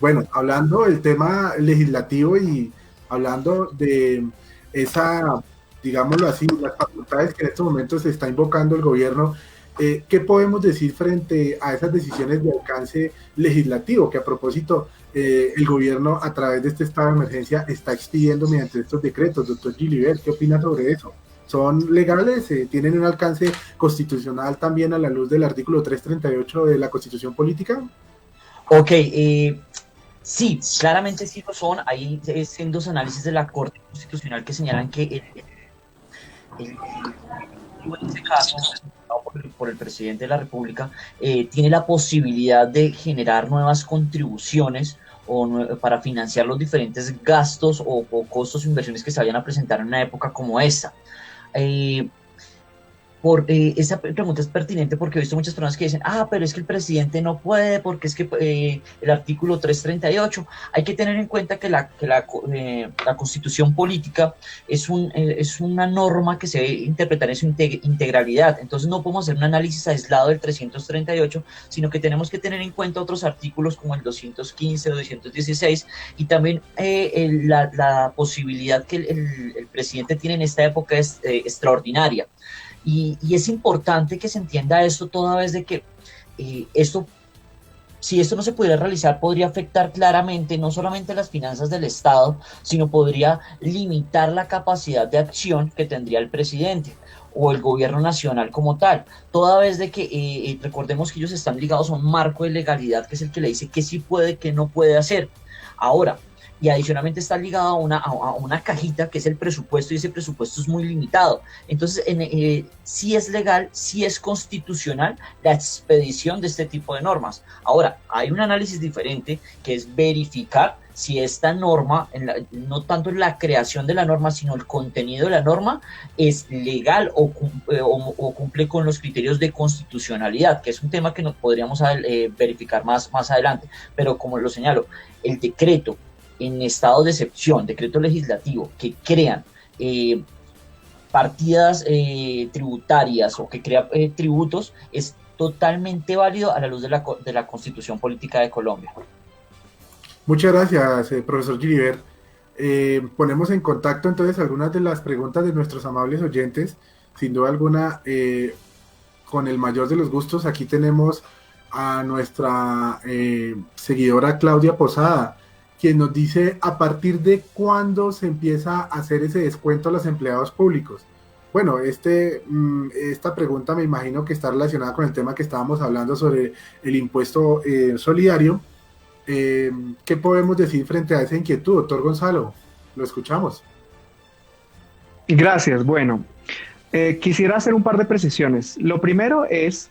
Bueno, hablando del tema legislativo y hablando de esa, digámoslo así, las facultades que en estos momentos se está invocando el gobierno, ¿qué podemos decir frente a esas decisiones de alcance legislativo que a propósito el gobierno a través de este estado de emergencia está expidiendo mediante estos decretos? Doctor Gilibert, ¿qué opina sobre eso? ¿Son legales? ¿Tienen un alcance constitucional también a la luz del artículo 338 de la Constitución Política? Ok, sí, claramente sí lo son. Hay sendos análisis de la Corte Constitucional que señalan que en este caso, por el presidente de la República, tiene la posibilidad de generar nuevas contribuciones para financiar los diferentes gastos o costos o inversiones que se vayan a presentar en una época como esta. Esa pregunta es pertinente porque he visto muchas personas que dicen, pero es que el presidente no puede porque es que el artículo 338, hay que tener en cuenta que la constitución política es una norma que se debe interpretar en su integralidad, entonces no podemos hacer un análisis aislado del 338, sino que tenemos que tener en cuenta otros artículos como el 215 o 216 y también la posibilidad que el presidente tiene en esta época es extraordinaria. Y es importante que se entienda esto toda vez de que si esto no se pudiera realizar, podría afectar claramente no solamente las finanzas del Estado, sino podría limitar la capacidad de acción que tendría el presidente o el gobierno nacional como tal, toda vez de que recordemos que ellos están ligados a un marco de legalidad que es el que le dice qué sí puede, qué no puede hacer. Ahora, y adicionalmente está ligado a una cajita que es el presupuesto, y ese presupuesto es muy limitado. Entonces, sí es legal, sí es constitucional la expedición de este tipo de normas. Ahora, hay un análisis diferente que es verificar si esta norma, no tanto en la creación de la norma, sino el contenido de la norma, es legal o cumple con los criterios de constitucionalidad, que es un tema que nos podríamos verificar más adelante. Pero como lo señalo, el decreto en estado de excepción, decreto legislativo, que crean partidas tributarias o que crea tributos, es totalmente válido a la luz de la Constitución Política de Colombia. Muchas gracias, profesor Gilibert. Ponemos en contacto entonces algunas de las preguntas de nuestros amables oyentes, sin duda alguna, con el mayor de los gustos. Aquí tenemos a nuestra seguidora Claudia Posada, quien nos dice a partir de cuándo se empieza a hacer ese descuento a los empleados públicos. Bueno, esta pregunta me imagino que está relacionada con el tema que estábamos hablando sobre el impuesto solidario. ¿Qué podemos decir frente a esa inquietud, doctor Gonzalo? Lo escuchamos. Gracias. Bueno, quisiera hacer un par de precisiones. Lo primero es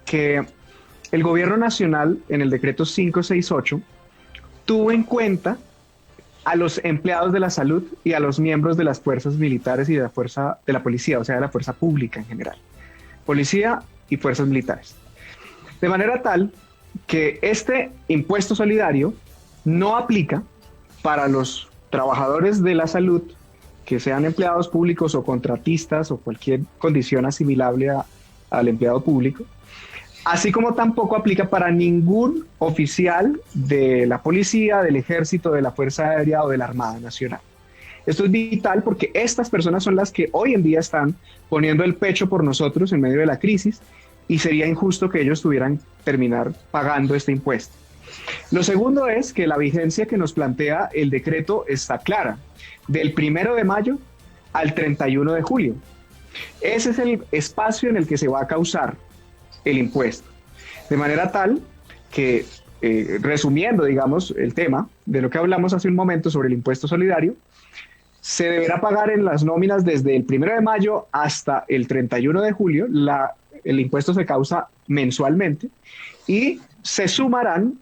que el gobierno nacional, en el decreto 568, tuvo en cuenta a los empleados de la salud y a los miembros de las fuerzas militares y de la policía, o sea, de la fuerza pública en general. Policía y fuerzas militares. De manera tal que este impuesto solidario no aplica para los trabajadores de la salud, que sean empleados públicos o contratistas o cualquier condición asimilable al empleado público, así como tampoco aplica para ningún oficial de la policía, del ejército, de la Fuerza Aérea o de la Armada Nacional. Esto es vital porque estas personas son las que hoy en día están poniendo el pecho por nosotros en medio de la crisis y sería injusto que ellos tuvieran que terminar pagando este impuesto. Lo segundo es que la vigencia que nos plantea el decreto está clara, del 1 de mayo al 31 de julio. Ese es el espacio en el que se va a causar el impuesto. De manera tal que, resumiendo, digamos, el tema de lo que hablamos hace un momento sobre el impuesto solidario, se deberá pagar en las nóminas desde el 1 de mayo hasta el 31 de julio. El impuesto se causa mensualmente y se sumarán,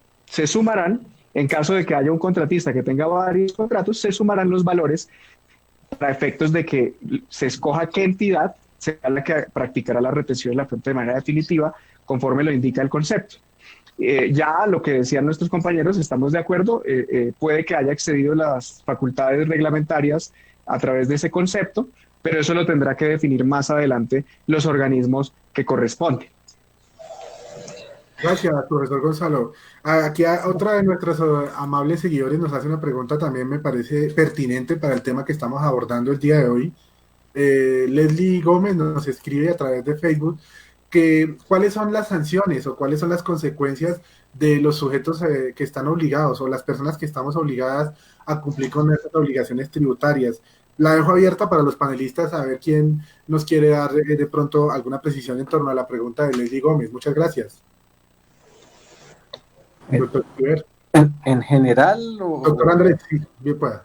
en caso de que haya un contratista que tenga varios contratos, se sumarán los valores para efectos de que se escoja qué entidad será la que practicará la retención de la fuente de manera definitiva, conforme lo indica el concepto. Ya lo que decían nuestros compañeros, estamos de acuerdo, puede que haya excedido las facultades reglamentarias a través de ese concepto, pero eso lo tendrá que definir más adelante los organismos que corresponden. Gracias, profesor Gonzalo. Aquí otra de nuestros amables seguidores nos hace una pregunta también me parece pertinente para el tema que estamos abordando el día de hoy. Leslie Gómez nos escribe a través de Facebook que cuáles son las sanciones o cuáles son las consecuencias de los sujetos que están obligados o las personas que estamos obligadas a cumplir con esas obligaciones tributarias. La dejo abierta para los panelistas a ver quién nos quiere dar de pronto alguna precisión en torno a la pregunta de Leslie Gómez. Muchas gracias. Doctor en general doctor Andrés, sí, bien pueda.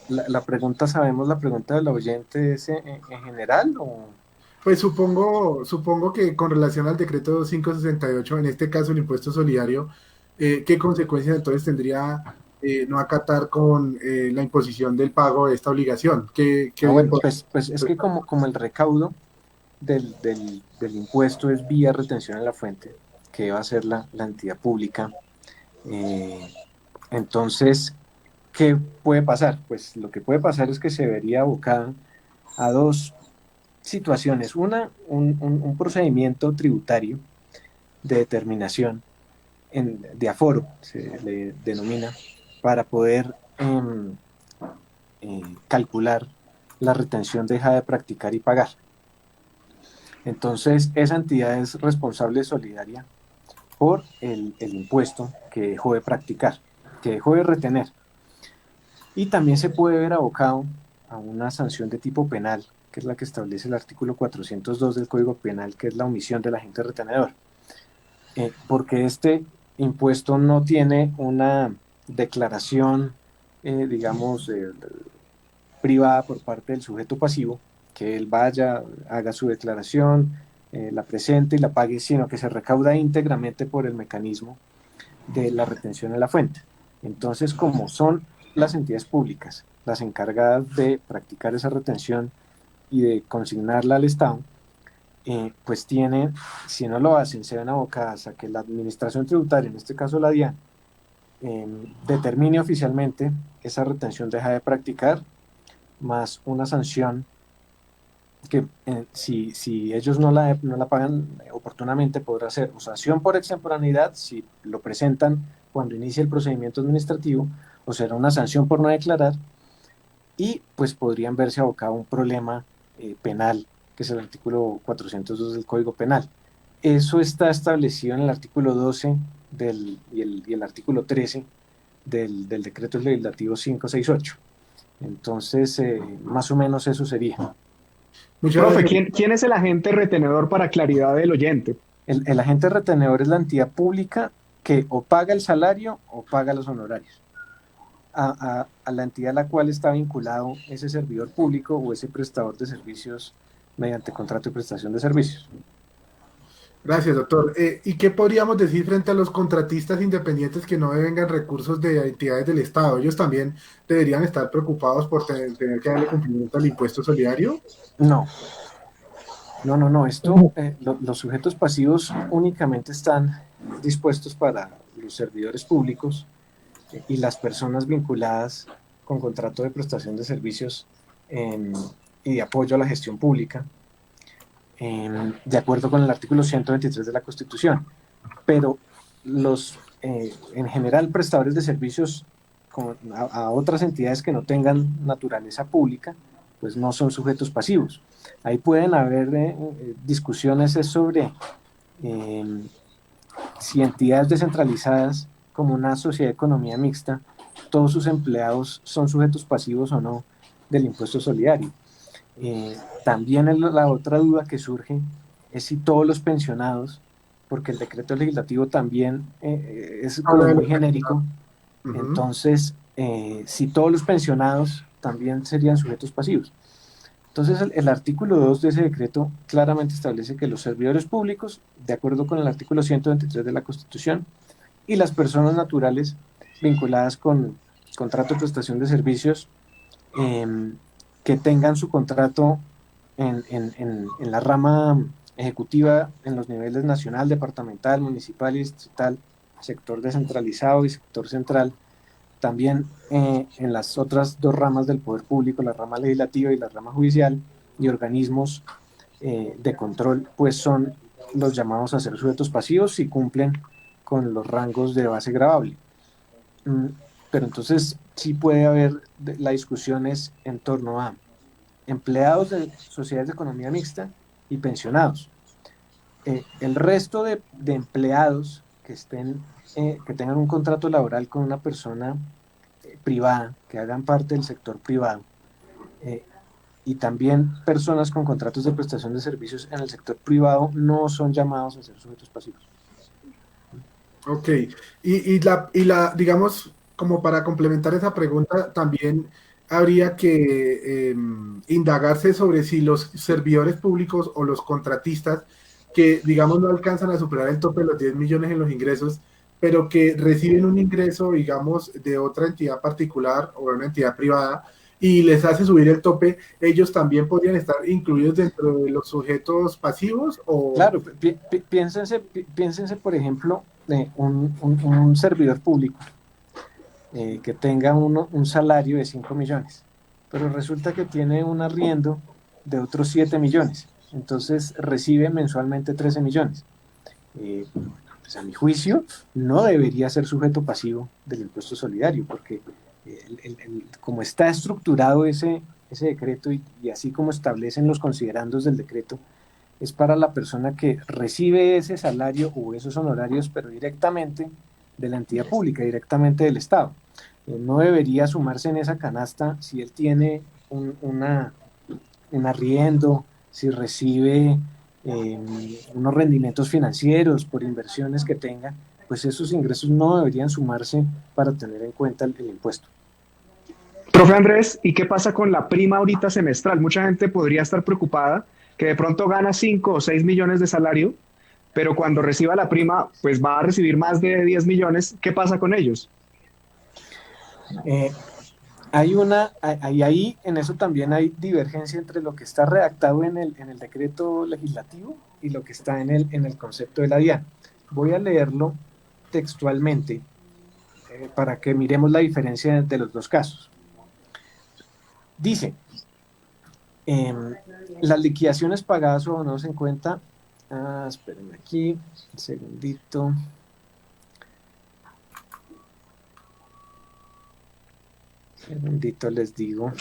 La pregunta, ¿sabemos la pregunta del oyente es en general o...? Pues supongo que con relación al decreto 568, en este caso el impuesto solidario, ¿qué consecuencias entonces tendría no acatar con la imposición del pago de esta obligación? Bueno, pues es que como el recaudo del impuesto es vía retención en la fuente, que va a ser la entidad pública, entonces, ¿qué puede pasar? Pues lo que puede pasar es que se vería abocada a dos situaciones. Una, un procedimiento tributario de determinación de aforo, se le denomina, para poder calcular la retención dejada de practicar y pagar. Entonces, esa entidad es responsable solidaria por el impuesto que dejó de practicar, que dejó de retener. Y también se puede ver abocado a una sanción de tipo penal, que es la que establece el artículo 402 del Código Penal, que es la omisión del agente retenedor. Porque este impuesto no tiene una declaración, digamos, privada por parte del sujeto pasivo, que él vaya, haga su declaración, la presente y la pague, sino que se recauda íntegramente por el mecanismo de la retención en la fuente. Entonces, como son las entidades públicas las encargadas de practicar esa retención y de consignarla al Estado, pues tienen, si no lo hacen, se ven abocadas a que la administración tributaria, en este caso la DIAN, determine oficialmente esa retención deja de practicar, más una sanción que si ellos no la pagan oportunamente, podrá ser o sanción por extemporaneidad si lo presentan cuando inicie el procedimiento administrativo, o será una sanción por no declarar, y pues podrían verse abocado a un problema penal, que es el artículo 402 del Código Penal. Eso está establecido en el artículo 12 y el artículo 13 del Decreto Legislativo 568. Entonces, más o menos eso sería. Profe, ¿quién es el agente retenedor para claridad del oyente? El agente retenedor es la entidad pública que o paga el salario o paga los honorarios a la entidad a la cual está vinculado ese servidor público o ese prestador de servicios mediante contrato de prestación de servicios. Gracias, doctor. ¿Y qué podríamos decir frente a los contratistas independientes que no devengan recursos de entidades del Estado? ¿Ellos también deberían estar preocupados por tener que darle cumplimiento al impuesto solidario? No. Esto, los sujetos pasivos únicamente están dispuestos para los servidores públicos y las personas vinculadas con contrato de prestación de servicios y de apoyo a la gestión pública, de acuerdo con el artículo 123 de la Constitución. Pero los, en general, prestadores de servicios a otras entidades que no tengan naturaleza pública, pues no son sujetos pasivos. Ahí pueden haber discusiones sobre si entidades descentralizadas como una sociedad de economía mixta, todos sus empleados son sujetos pasivos o no del impuesto solidario. También la otra duda que surge es si todos los pensionados, porque el decreto legislativo también es como muy genérico, entonces si todos los pensionados también serían sujetos pasivos. Entonces el artículo 2 de ese decreto claramente establece que los servidores públicos, de acuerdo con el artículo 123 de la Constitución, y las personas naturales vinculadas con contrato de prestación de servicios, que tengan su contrato en la rama ejecutiva en los niveles nacional, departamental, municipal y distrital, sector descentralizado y sector central, también en las otras dos ramas del poder público, la rama legislativa y la rama judicial, y organismos de control, pues son los llamados a ser sujetos pasivos si cumplen con los rangos de base gravable. Pero entonces sí puede haber la discusión es en torno a empleados de sociedades de economía mixta y pensionados. El resto de empleados que tengan un contrato laboral con una persona privada, que hagan parte del sector privado, y también personas con contratos de prestación de servicios en el sector privado no son llamados a ser sujetos pasivos. Ok, y digamos, como para complementar esa pregunta, también habría que indagarse sobre si los servidores públicos o los contratistas que, digamos, no alcanzan a superar el tope de los 10 millones en los ingresos, pero que reciben un ingreso, digamos, de otra entidad particular o de una entidad privada y les hace subir el tope, ¿ellos también podrían estar incluidos dentro de los sujetos pasivos? O... Claro, piénsense, por ejemplo, un servidor público que tenga un salario de 5 millones, pero resulta que tiene un arriendo de otros 7 millones, entonces recibe mensualmente 13 millones. Pues a mi juicio no debería ser sujeto pasivo del impuesto solidario, porque como está estructurado ese decreto y así como establecen los considerandos del decreto, es para la persona que recibe ese salario o esos honorarios, pero directamente de la entidad pública, directamente del Estado. No debería sumarse en esa canasta si él tiene un arriendo, si recibe unos rendimientos financieros por inversiones que tenga, pues esos ingresos no deberían sumarse para tener en cuenta el impuesto. Profe Andrés, ¿y qué pasa con la prima ahorita semestral? Mucha gente podría estar preocupada que de pronto gana 5 o 6 millones de salario, pero cuando reciba la prima, pues va a recibir más de 10 millones. ¿Qué pasa con ellos? Ahí en eso también hay divergencia entre lo que está redactado en el decreto legislativo y lo que está en el concepto de la DIAN. Voy a leerlo textualmente para que miremos la diferencia de los dos casos. Dice, las liquidaciones pagadas o abonados en cuenta, espérenme aquí, un segundito. Les digo.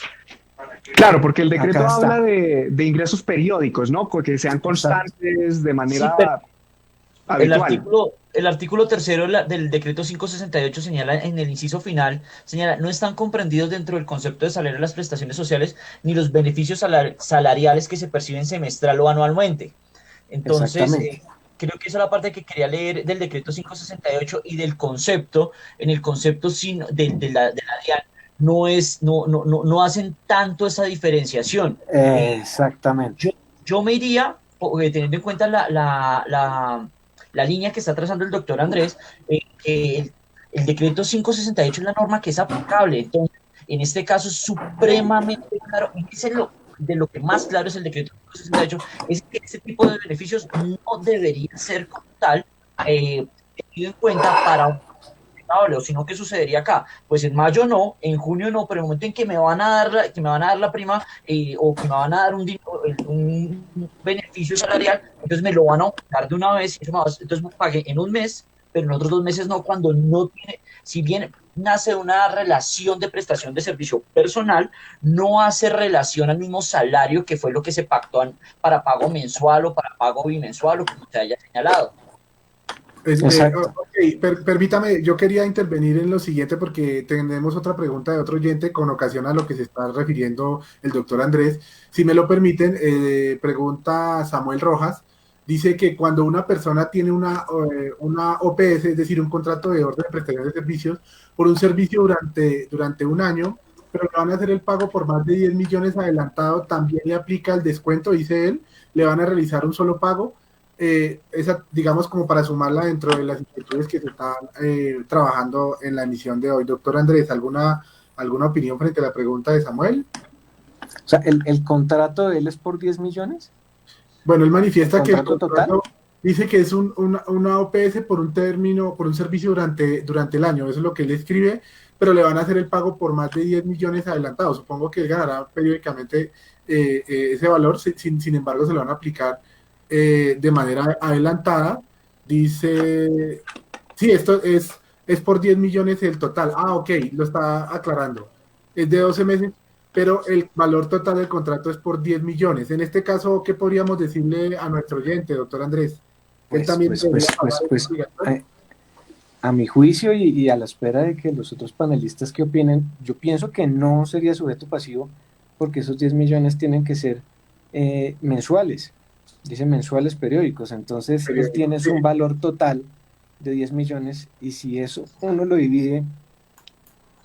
Claro, porque el decreto habla de ingresos periódicos, ¿no? Que sean constantes de manera habitual. El artículo tercero del decreto 568 señala en el inciso final, no están comprendidos dentro del concepto de salario las prestaciones sociales ni los beneficios salariales que se perciben semestral o anualmente. Entonces, creo que esa es la parte que quería leer del decreto 568 y del concepto, en el concepto de la DIAN, no hacen tanto esa diferenciación. Exactamente. Yo me iría, teniendo en cuenta la línea que está trazando el doctor Andrés, el decreto 568 es la norma que es aplicable. Entonces, en este caso es supremamente claro, y de lo que más claro es el decreto 568, es que este tipo de beneficios no debería ser como tal tenido en cuenta para un sino que sucedería acá, pues en mayo no, en junio no, pero en el momento en que me van a dar la prima o que me van a dar un beneficio salarial, entonces me lo van a aumentar de una vez, entonces me pagué en un mes, pero en otros 2 meses no, cuando no tiene, si bien nace una relación de prestación de servicio personal, no hace relación al mismo salario que fue lo que se pactó para pago mensual o para pago bimensual o como te haya señalado. Permítame, yo quería intervenir en lo siguiente porque tenemos otra pregunta de otro oyente con ocasión a lo que se está refiriendo el doctor Andrés. Si me lo permiten, pregunta Samuel Rojas, dice que cuando una persona tiene una OPS, es decir, un contrato de orden de prestación de servicios, por un servicio durante un año, pero le van a hacer el pago por más de 10 millones adelantado, también le aplica el descuento, dice él, le van a realizar un solo pago. Esa, digamos, como para sumarla dentro de las inquietudes que se están trabajando en la emisión de hoy. Doctor Andrés, ¿alguna opinión frente a la pregunta de Samuel? O sea, ¿el contrato de él es por 10 millones? Bueno, él manifiesta que el contrato total dice que es una OPS por un servicio durante el año, eso es lo que él escribe, pero le van a hacer el pago por más de 10 millones adelantados. Supongo que él ganará periódicamente ese valor, sin embargo se lo van a aplicar de manera adelantada. Dice, sí, esto es por 10 millones el total. Ok, lo está aclarando. Es de 12 meses, pero el valor total del contrato es por 10 millones. En este caso, ¿qué podríamos decirle a nuestro oyente, doctor Andrés? A mi juicio y a la espera de que los otros panelistas que opinen, yo pienso que no sería sujeto pasivo porque esos 10 millones tienen que ser mensuales. Dicen mensuales periódicos, entonces él tiene un valor total de 10 millones y si eso uno lo divide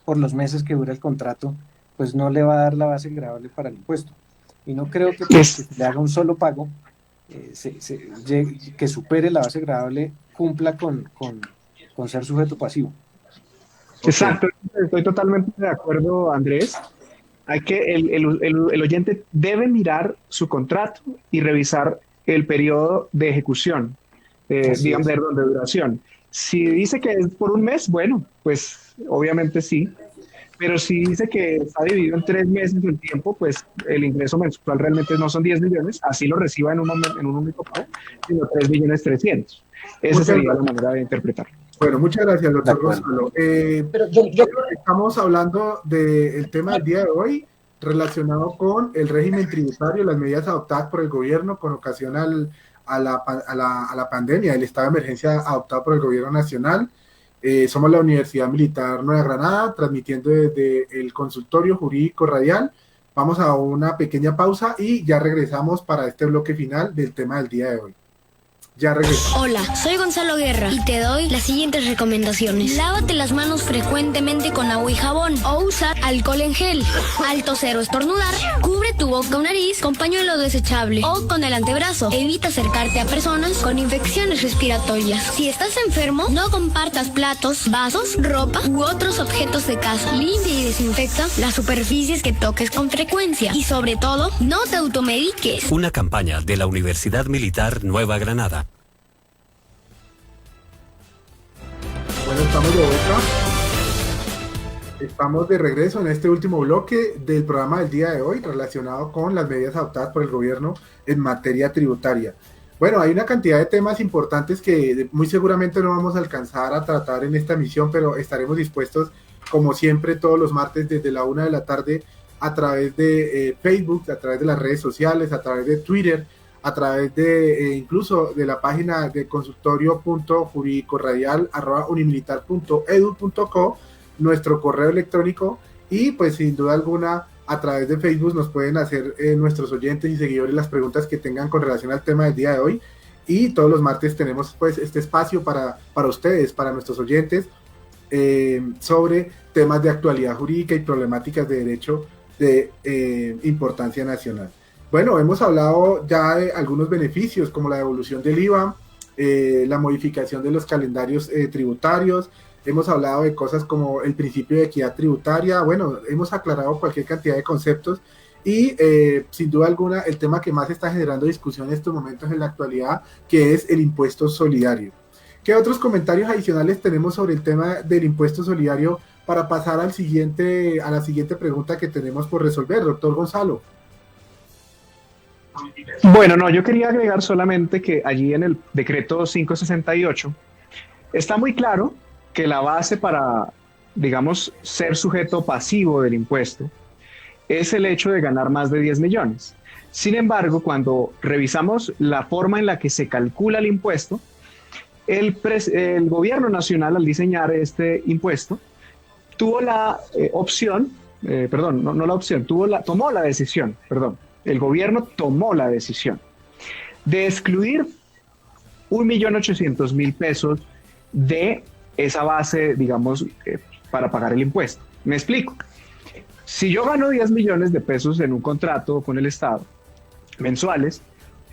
por los meses que dura el contrato, pues no le va a dar la base gravable para el impuesto. Y no creo que se le haga un solo pago, que supere la base gravable, cumpla con con ser sujeto pasivo. Exacto, estoy totalmente de acuerdo, Andrés. Hay que, el oyente debe mirar su contrato y revisar el periodo de ejecución, digamos, de duración. Si dice que es por un mes, bueno, pues obviamente sí. Pero si dice que está dividido en 3 meses el tiempo, pues el ingreso mensual realmente no son 10 millones, así lo reciba en un único pago, sino 3.300.000. Esa sería la manera de interpretarlo. Bueno, muchas gracias, doctor Gonzalo. Pero yo creo que estamos hablando del tema del día de hoy relacionado con el régimen tributario, las medidas adoptadas por el gobierno con ocasión a la pandemia, el estado de emergencia adoptado por el gobierno nacional. Somos la Universidad Militar Nueva Granada, transmitiendo desde el consultorio jurídico radial. Vamos a una pequeña pausa y ya regresamos para este bloque final del tema del día de hoy. Ya regreso. Hola, soy Gonzalo Guerra y te doy las siguientes recomendaciones. Lávate las manos frecuentemente con agua y jabón o usar alcohol en gel. Al toser o estornudar, cubre tu boca o nariz con pañuelo desechable o con el antebrazo. Evita acercarte a personas con infecciones respiratorias. Si estás enfermo, no compartas platos, vasos, ropa u otros objetos de casa. Limpia y desinfecta las superficies que toques con frecuencia y sobre todo, no te automediques. Una campaña de la Universidad Militar Nueva Granada. Bueno, estamos de vuelta. Estamos de regreso en este último bloque del programa del día de hoy relacionado con las medidas adoptadas por el gobierno en materia tributaria. Bueno, hay una cantidad de temas importantes que muy seguramente no vamos a alcanzar a tratar en esta emisión, pero estaremos dispuestos, como siempre, todos los martes desde la 1 de la tarde a través de Facebook, a través de las redes sociales, a través de Twitter, a través de incluso de la página de consultorio.juridicoradial@unimilitar.edu.co, nuestro correo electrónico, y pues sin duda alguna a través de Facebook nos pueden hacer nuestros oyentes y seguidores las preguntas que tengan con relación al tema del día de hoy, y todos los martes tenemos pues este espacio para ustedes, para nuestros oyentes, sobre temas de actualidad jurídica y problemáticas de derecho de importancia nacional. Bueno, hemos hablado ya de algunos beneficios como la devolución del IVA, la modificación de los calendarios tributarios, hemos hablado de cosas como el principio de equidad tributaria. Bueno, hemos aclarado cualquier cantidad de conceptos y sin duda alguna el tema que más está generando discusión en estos momentos en la actualidad, que es el impuesto solidario. ¿Qué otros comentarios adicionales tenemos sobre el tema del impuesto solidario para pasar a la siguiente pregunta que tenemos por resolver, doctor Gonzalo? Bueno, no, yo quería agregar solamente que allí en el decreto 568 está muy claro que la base para, digamos, ser sujeto pasivo del impuesto es el hecho de ganar más de 10 millones. Sin embargo, cuando revisamos la forma en la que se calcula el impuesto, el gobierno nacional, al diseñar este impuesto, tuvo la tomó la decisión, el gobierno tomó la decisión de excluir 1.800.000 pesos de esa base, digamos, para pagar el impuesto. Me explico. Si yo gano 10 millones de pesos en un contrato con el Estado, mensuales,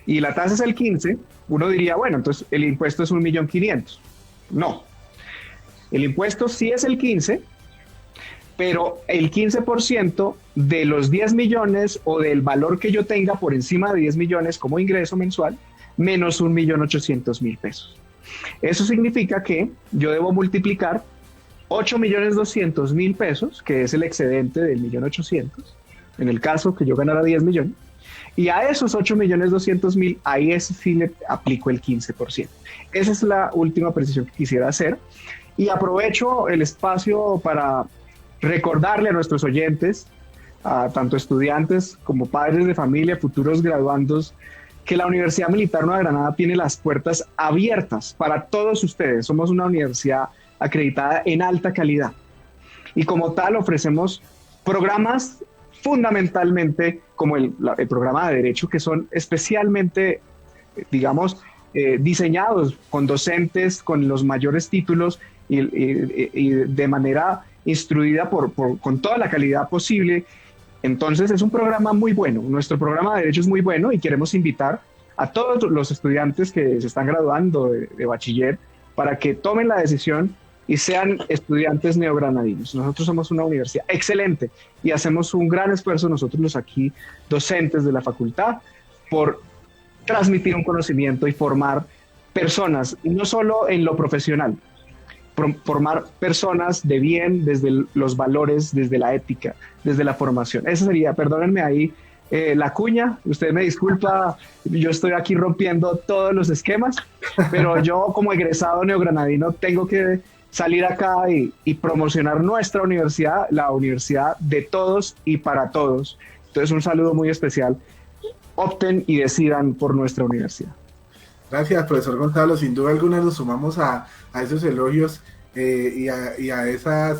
y la tasa es el 15, uno diría, bueno, entonces el impuesto es 1.500.000. No. El impuesto sí es el 15, pero el 15% de los 10 millones o del valor que yo tenga por encima de 10 millones como ingreso mensual, menos 1.800.000 pesos. Eso significa que yo debo multiplicar 8.200.000 pesos, que es el excedente del 1.800.000, en el caso que yo ganara 10 millones, y a esos 8.200.000, ahí sí le aplico el 15%. Esa es la última precisión que quisiera hacer, y aprovecho el espacio para recordarle a nuestros oyentes, a tanto estudiantes como padres de familia, futuros graduandos, que la Universidad Militar Nueva Granada tiene las puertas abiertas para todos ustedes. Somos una universidad acreditada en alta calidad y como tal ofrecemos programas fundamentalmente como el programa de Derecho, que son especialmente, digamos, diseñados con docentes con los mayores títulos y de manera instruida con toda la calidad posible. Entonces es un programa muy bueno, nuestro programa de Derecho es muy bueno y queremos invitar a todos los estudiantes que se están graduando de bachiller para que tomen la decisión y sean estudiantes neogranadinos. Nosotros somos una universidad excelente y hacemos un gran esfuerzo nosotros los aquí docentes de la facultad por transmitir un conocimiento y formar personas, no solo en lo profesional, formar personas de bien desde los valores, desde la ética, desde la formación. Eso sería, perdónenme ahí la cuña, usted me disculpa, yo estoy aquí rompiendo todos los esquemas, pero yo como egresado neogranadino tengo que salir acá y promocionar nuestra universidad, la universidad de todos y para todos. Entonces un saludo muy especial. Opten y decidan por nuestra universidad. Gracias, profesor Gonzalo. Sin duda alguna nos sumamos a esos elogios y a esa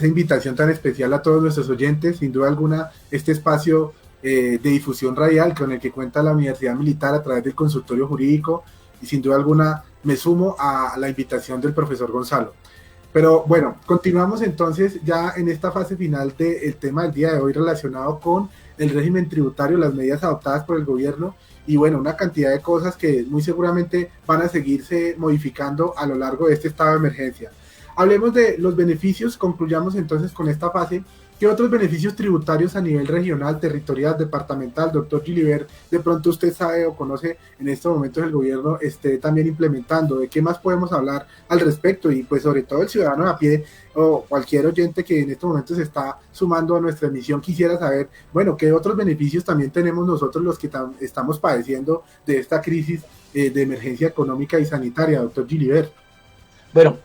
invitación tan especial a todos nuestros oyentes. Sin duda alguna, este espacio de difusión radial con el que cuenta la Universidad Militar a través del consultorio jurídico, y sin duda alguna me sumo a la invitación del profesor Gonzalo. Pero bueno, continuamos entonces ya en esta fase final del tema del día de hoy relacionado con el régimen tributario, las medidas adoptadas por el gobierno y bueno, una cantidad de cosas que muy seguramente van a seguirse modificando a lo largo de este estado de emergencia. Hablemos de los beneficios, concluyamos entonces con esta fase. ¿Qué otros beneficios tributarios a nivel regional, territorial, departamental, doctor Gilibert, de pronto usted sabe o conoce en estos momentos el gobierno esté también implementando? ¿De qué más podemos hablar al respecto? Y pues sobre todo el ciudadano a pie o cualquier oyente que en estos momentos se está sumando a nuestra emisión quisiera saber, bueno, ¿qué otros beneficios también tenemos nosotros los que estamos padeciendo de esta crisis de emergencia económica y sanitaria, doctor Gilibert? Bueno,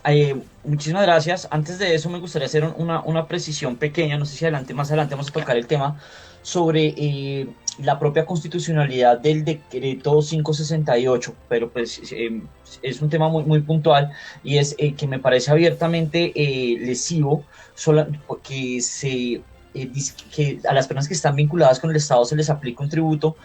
muchísimas gracias. Antes de eso me gustaría hacer una precisión pequeña, no sé si más adelante vamos a tocar el tema sobre la propia constitucionalidad del decreto 568, pero pues es un tema muy, muy puntual y es que me parece abiertamente lesivo que a las personas que están vinculadas con el Estado se les aplique un tributo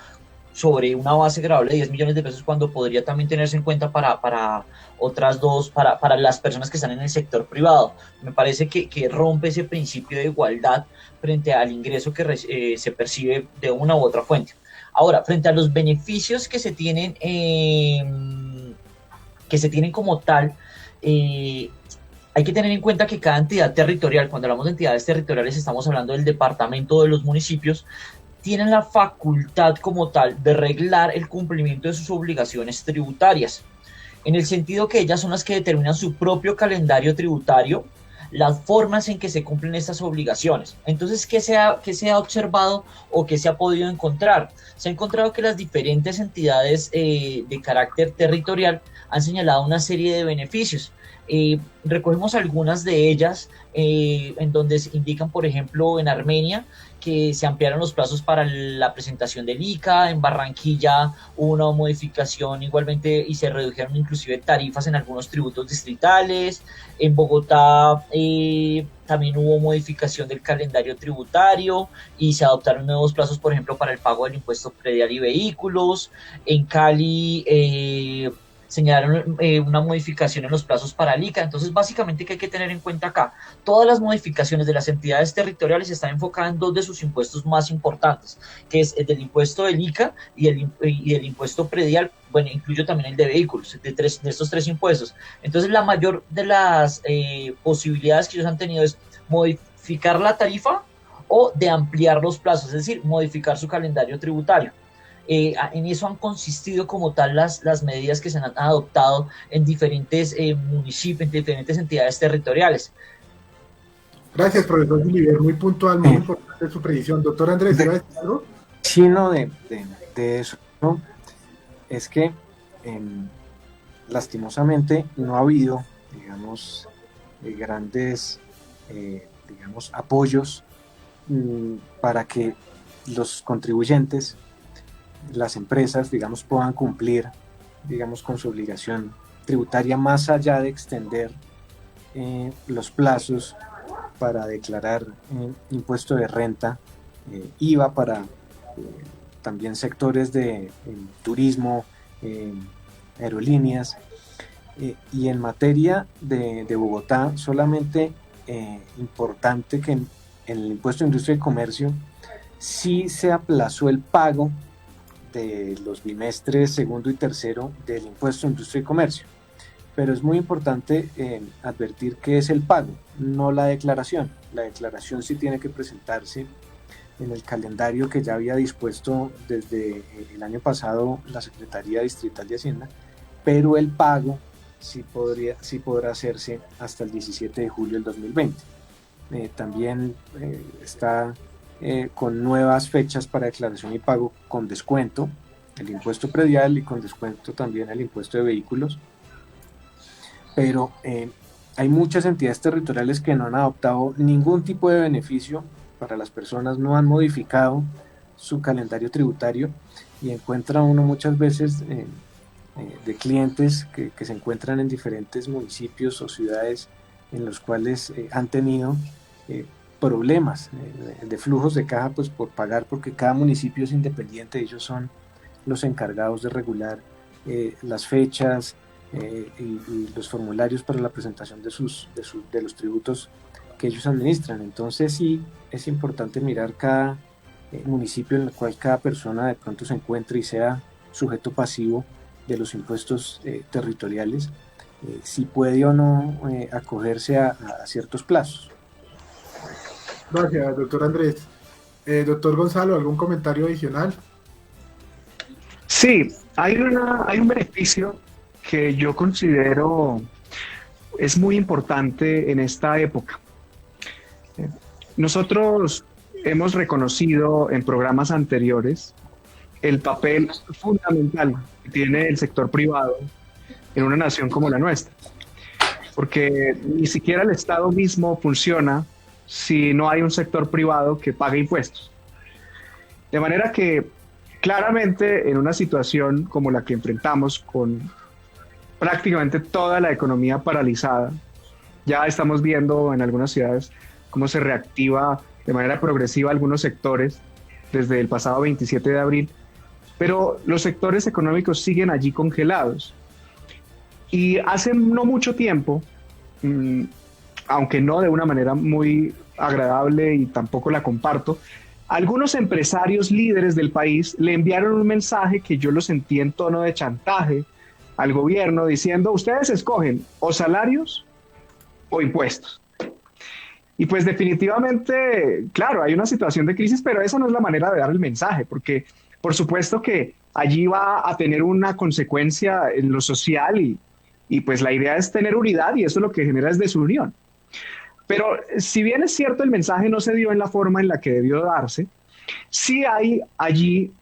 sobre una base gravable de 10 millones de pesos cuando podría también tenerse en cuenta para otras dos, para las personas que están en el sector privado. Me parece que rompe ese principio de igualdad frente al ingreso que se percibe de una u otra fuente. Ahora, frente a los beneficios que se tienen como tal, hay que tener en cuenta que cada entidad territorial, cuando hablamos de entidades territoriales estamos hablando del departamento, de los municipios, tienen la facultad como tal de reglar el cumplimiento de sus obligaciones tributarias, en el sentido que ellas son las que determinan su propio calendario tributario, las formas en que se cumplen estas obligaciones. Entonces, ¿qué se ha observado o qué se ha podido encontrar? Se ha encontrado que las diferentes entidades de carácter territorial han señalado una serie de beneficios. Recogemos algunas de ellas en donde se indican, por ejemplo, en Armenia, que se ampliaron los plazos para la presentación del ICA, en Barranquilla hubo una modificación igualmente y se redujeron inclusive tarifas en algunos tributos distritales, en Bogotá también hubo modificación del calendario tributario y se adoptaron nuevos plazos, por ejemplo, para el pago del impuesto predial y vehículos, en Cali señalaron una modificación en los plazos para el ICA. Entonces, básicamente, ¿qué hay que tener en cuenta acá? Todas las modificaciones de las entidades territoriales están enfocadas en dos de sus impuestos más importantes, que es el del impuesto del ICA y el impuesto predial. Bueno, incluyo también el de vehículos, de estos tres impuestos. Entonces, la mayor de las posibilidades que ellos han tenido es modificar la tarifa o de ampliar los plazos, es decir, modificar su calendario tributario. En eso han consistido como tal las medidas que se han adoptado en diferentes municipios, en diferentes entidades territoriales. Gracias, profesor Gilibert, muy puntual, muy importante su precisión. Doctor Andrés, ¿iba a decir algo? Sí, no, de eso, ¿no? Es que lastimosamente no ha habido, digamos, grandes, digamos, apoyos para que los contribuyentes, las empresas, digamos, puedan cumplir, digamos, con su obligación tributaria, más allá de extender los plazos para declarar impuesto de renta, IVA para también sectores de turismo, aerolíneas, y en materia de Bogotá, solamente importante que en el impuesto de industria y comercio sí se aplazó el pago de los bimestres segundo y tercero del impuesto de industria y comercio. pero es muy importante advertir que es el pago, no la declaración. La declaración sí tiene que presentarse en el calendario que ya había dispuesto desde el año pasado la Secretaría Distrital de Hacienda, pero el pago sí podrá hacerse hasta el 17 de julio del 2020. También está con nuevas fechas para declaración y pago con descuento, el impuesto predial y con descuento también el impuesto de vehículos. Pero hay muchas entidades territoriales que no han adoptado ningún tipo de beneficio para las personas, no han modificado su calendario tributario y encuentra uno muchas veces de clientes que se encuentran en diferentes municipios o ciudades en los cuales han tenido problemas de flujos de caja, pues por pagar, porque cada municipio es independiente, ellos son los encargados de regular las fechas y los formularios para la presentación de los tributos que ellos administran. Entonces sí es importante mirar cada municipio en el cual cada persona de pronto se encuentre y sea sujeto pasivo de los impuestos territoriales, si puede o no acogerse a ciertos plazos. Gracias, doctor Andrés. Doctor Gonzalo, ¿algún comentario adicional? Sí, hay un beneficio que yo considero es muy importante en esta época. Nosotros hemos reconocido en programas anteriores el papel fundamental que tiene el sector privado en una nación como la nuestra, porque ni siquiera el Estado mismo funciona si no hay un sector privado que pague impuestos. De manera que claramente en una situación como la que enfrentamos, con prácticamente toda la economía paralizada, ya estamos viendo en algunas ciudades cómo se reactiva de manera progresiva algunos sectores desde el pasado 27 de abril, pero los sectores económicos siguen allí congelados. Y hace no mucho tiempo, aunque no de una manera muy agradable y tampoco la comparto, algunos empresarios líderes del país le enviaron un mensaje que yo lo sentí en tono de chantaje al gobierno, diciendo: ustedes escogen o salarios o impuestos. Y pues definitivamente, claro, hay una situación de crisis, pero esa no es la manera de dar el mensaje, porque por supuesto que allí va a tener una consecuencia en lo social y pues la idea es tener unidad, y eso lo que genera es desunión. Pero si bien es cierto el mensaje no se dio en la forma en la que debió darse, sí hay allí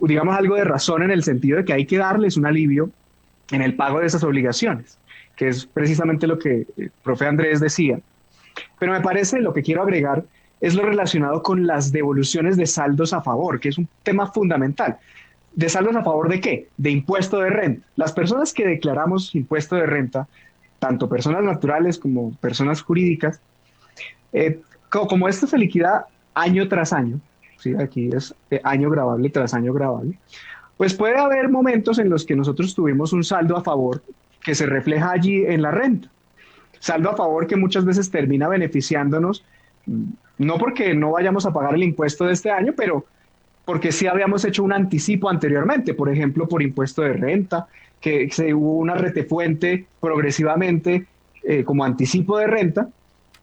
digamos algo de razón, en el sentido de que hay que darles un alivio en el pago de esas obligaciones, que es precisamente lo que el profe Andrés decía. Pero me parece, lo que quiero agregar es lo relacionado con las devoluciones de saldos a favor, que es un tema fundamental. ¿De saldos a favor de qué? De impuesto de renta. Las personas que declaramos impuesto de renta, tanto personas naturales como personas jurídicas, como esto se liquida año tras año, ¿sí? Aquí es año gravable tras año gravable, pues puede haber momentos en los que nosotros tuvimos un saldo a favor que se refleja allí en la renta. Saldo a favor que muchas veces termina beneficiándonos, no porque no vayamos a pagar el impuesto de este año, pero porque sí habíamos hecho un anticipo anteriormente, por ejemplo, por impuesto de renta, que se hubo una retefuente progresivamente como anticipo de renta,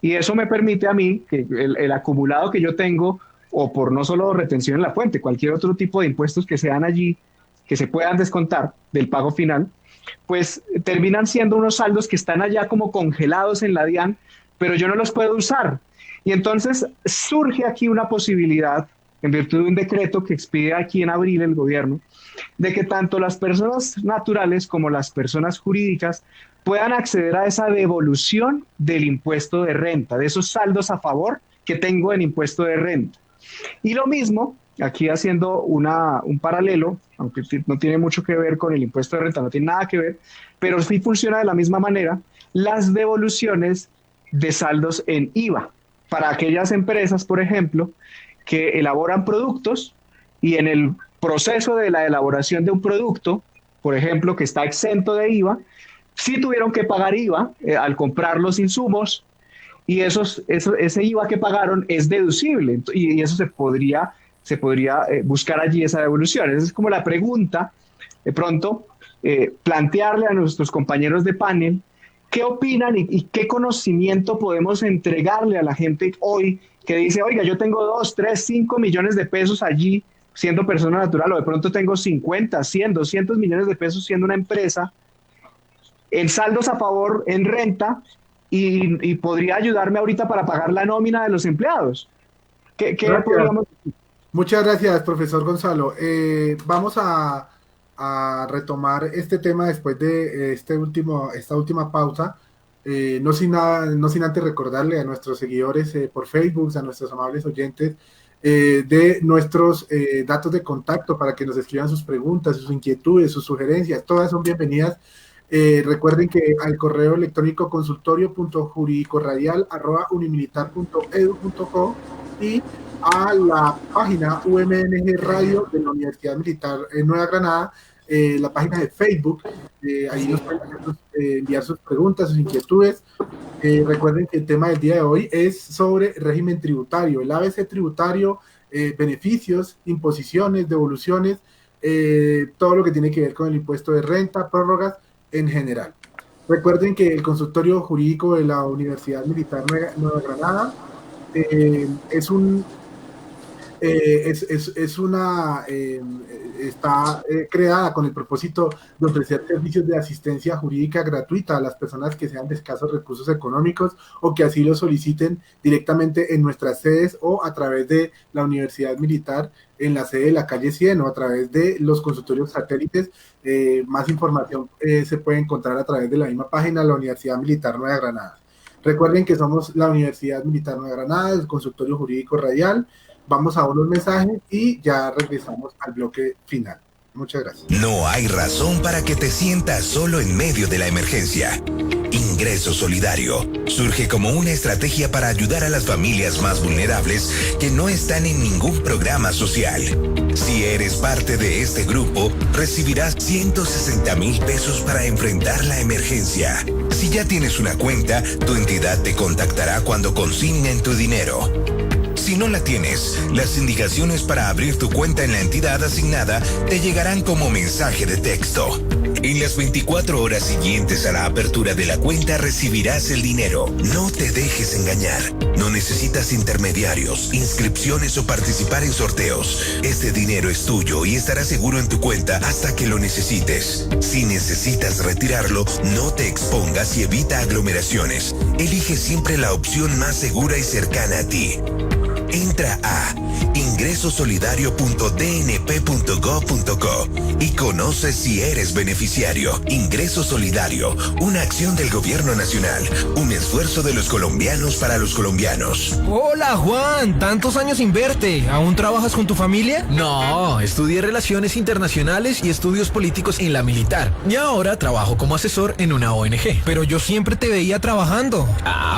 y eso me permite a mí que el acumulado que yo tengo, o por no solo retención en la fuente, cualquier otro tipo de impuestos que sean allí, que se puedan descontar del pago final, pues terminan siendo unos saldos que están allá como congelados en la DIAN, pero yo no los puedo usar. Y entonces surge aquí una posibilidad, en virtud de un decreto que expide aquí en abril el gobierno, de que tanto las personas naturales como las personas jurídicas puedan acceder a esa devolución del impuesto de renta, de esos saldos a favor que tengo en impuesto de renta. Y lo mismo, aquí haciendo un paralelo, aunque no tiene mucho que ver con el impuesto de renta, no tiene nada que ver, pero sí funciona de la misma manera, las devoluciones de saldos en IVA, para aquellas empresas, por ejemplo, que elaboran productos y en el proceso de la elaboración de un producto, por ejemplo, que está exento de IVA, sí tuvieron que pagar IVA al comprar los insumos, y ese IVA que pagaron es deducible, y eso se podría buscar allí esa devolución. Esa es como la pregunta de pronto plantearle a nuestros compañeros de panel qué opinan y qué conocimiento podemos entregarle a la gente hoy que dice, oiga, yo tengo 2, 3, 5 millones de pesos allí siendo persona natural, o de pronto tengo 50, 100, 200 millones de pesos siendo una empresa, en saldos a favor, en renta, y podría ayudarme ahorita para pagar la nómina de los empleados. ¿Qué podríamos decir? Muchas gracias, profesor Gonzalo. Vamos a retomar este tema después de esta última pausa. No sin antes recordarle a nuestros seguidores por Facebook, a nuestros amables oyentes, de nuestros datos de contacto para que nos escriban sus preguntas, sus inquietudes, sus sugerencias. Todas son bienvenidas. Recuerden que al correo electrónico consultorio.juridicoradial@unimilitar.edu.co y a la página UMNG Radio de la Universidad Militar Nueva Granada, la página de Facebook. Ahí nos pueden enviar sus preguntas, sus inquietudes. Recuerden que el tema del día de hoy es sobre régimen tributario, el ABC tributario, beneficios, imposiciones, devoluciones, todo lo que tiene que ver con el impuesto de renta, prórrogas en general. Recuerden que el consultorio jurídico de la Universidad Militar Nueva Granada está creada con el propósito de ofrecer servicios de asistencia jurídica gratuita a las personas que sean de escasos recursos económicos o que así lo soliciten directamente en nuestras sedes o a través de la Universidad Militar en la sede de la calle 100 o a través de los consultorios satélites. Más información se puede encontrar a través de la misma página de la Universidad Militar Nueva Granada. Recuerden que somos la Universidad Militar Nueva Granada, el consultorio jurídico radial. Vamos a unos mensajes y ya regresamos al bloque final. Muchas gracias. No hay razón para que te sientas solo en medio de la emergencia. Ingreso Solidario surge como una estrategia para ayudar a las familias más vulnerables que no están en ningún programa social. Si eres parte de este grupo, recibirás 160,000 pesos para enfrentar la emergencia. Si ya tienes una cuenta, tu entidad te contactará cuando consignen tu dinero. Si no la tienes, las indicaciones para abrir tu cuenta en la entidad asignada te llegarán como mensaje de texto. En las 24 horas siguientes a la apertura de la cuenta recibirás el dinero. No te dejes engañar. No necesitas intermediarios, inscripciones o participar en sorteos. Este dinero es tuyo y estará seguro en tu cuenta hasta que lo necesites. Si necesitas retirarlo, no te expongas y evita aglomeraciones. Elige siempre la opción más segura y cercana a ti. Entra a ingresosolidario.dnp.gov.co y conoce si eres beneficiario. Ingreso Solidario, una acción del Gobierno Nacional, un esfuerzo de los colombianos para los colombianos. Hola Juan, tantos años sin verte. ¿Aún trabajas con tu familia? No, estudié Relaciones Internacionales y Estudios Políticos en la Militar. Y ahora trabajo como asesor en una ONG. Pero yo siempre te veía trabajando.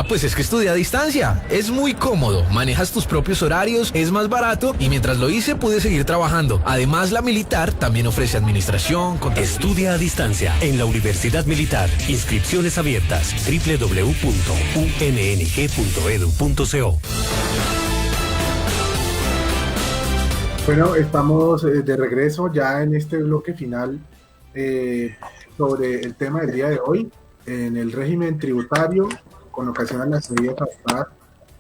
Pues es que estudié a distancia. Es muy cómodo, manejas tus propios horarios, es más barato y mientras lo hice pude seguir trabajando. Además, la Militar también ofrece administración, contabilidad. Estudia a distancia en la Universidad Militar. Inscripciones abiertas. www.umng.edu.co. Bueno, estamos de regreso ya en este bloque final sobre el tema del día de hoy, en el régimen tributario con ocasión a las medidas adoptadas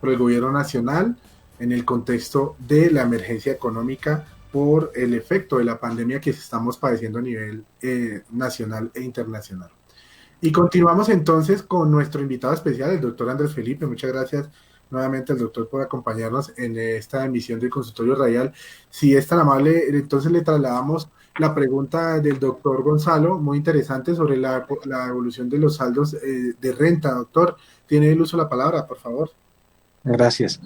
por el gobierno nacional en el contexto de la emergencia económica por el efecto de la pandemia que estamos padeciendo a nivel nacional e internacional. Y continuamos entonces con nuestro invitado especial, el doctor Andrés Felipe. Muchas gracias nuevamente al doctor por acompañarnos en esta emisión del Consultorio Radial. Si es tan amable, entonces le trasladamos la pregunta del doctor Gonzalo, muy interesante, sobre la evolución de los saldos de renta. Doctor, tiene el uso de la palabra, por favor. Gracias.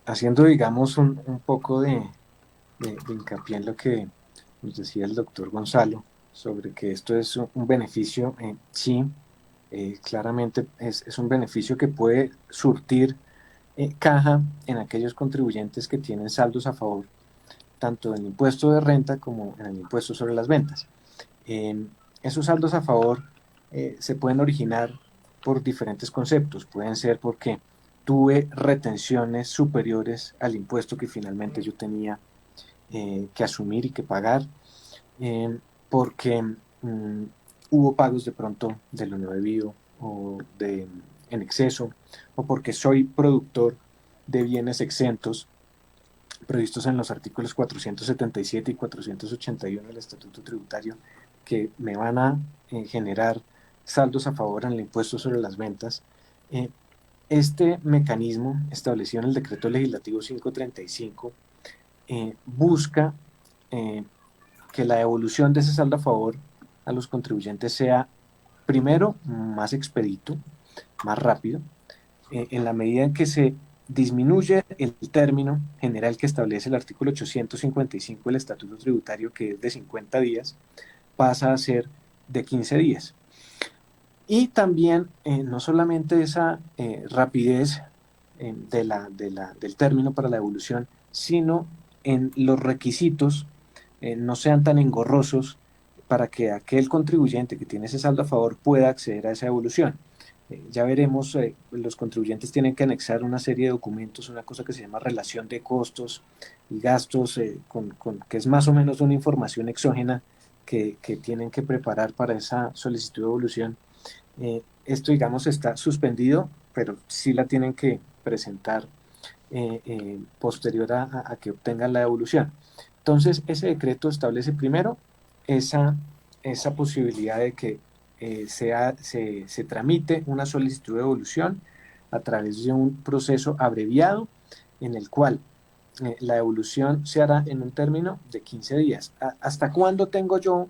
Haciendo, digamos, un poco de hincapié en lo que nos decía el doctor Gonzalo, sobre que esto es un beneficio, sí, claramente es un beneficio que puede surtir caja en aquellos contribuyentes que tienen saldos a favor, tanto en el impuesto de renta como en el impuesto sobre las ventas. Esos saldos a favor se pueden originar por diferentes conceptos. Pueden ser porque tuve retenciones superiores al impuesto que finalmente yo tenía que asumir y que pagar. porque hubo pagos de pronto de lo no debido en exceso, o porque soy productor de bienes exentos previstos en los artículos 477 y 481 del Estatuto Tributario, que me van a generar saldos a favor en el impuesto sobre las ventas. Este mecanismo establecido en el Decreto Legislativo 535 busca que la devolución de ese saldo a favor a los contribuyentes sea, primero, más expedito, más rápido, en la medida en que se disminuye el término general que establece el artículo 855 del Estatuto Tributario, que es de 50 días, pasa a ser de 15 días. Y también no solamente esa rapidez del término para la devolución, sino en los requisitos no sean tan engorrosos para que aquel contribuyente que tiene ese saldo a favor pueda acceder a esa devolución. Ya veremos, los contribuyentes tienen que anexar una serie de documentos, una cosa que se llama relación de costos y gastos, que es más o menos una información exógena que tienen que preparar para esa solicitud de devolución. Esto, digamos, está suspendido, pero sí la tienen que presentar posterior a que obtengan la devolución. Entonces, ese decreto establece primero esa posibilidad de que se tramite una solicitud de devolución a través de un proceso abreviado en el cual la devolución se hará en un término de 15 días. ¿Hasta cuándo tengo yo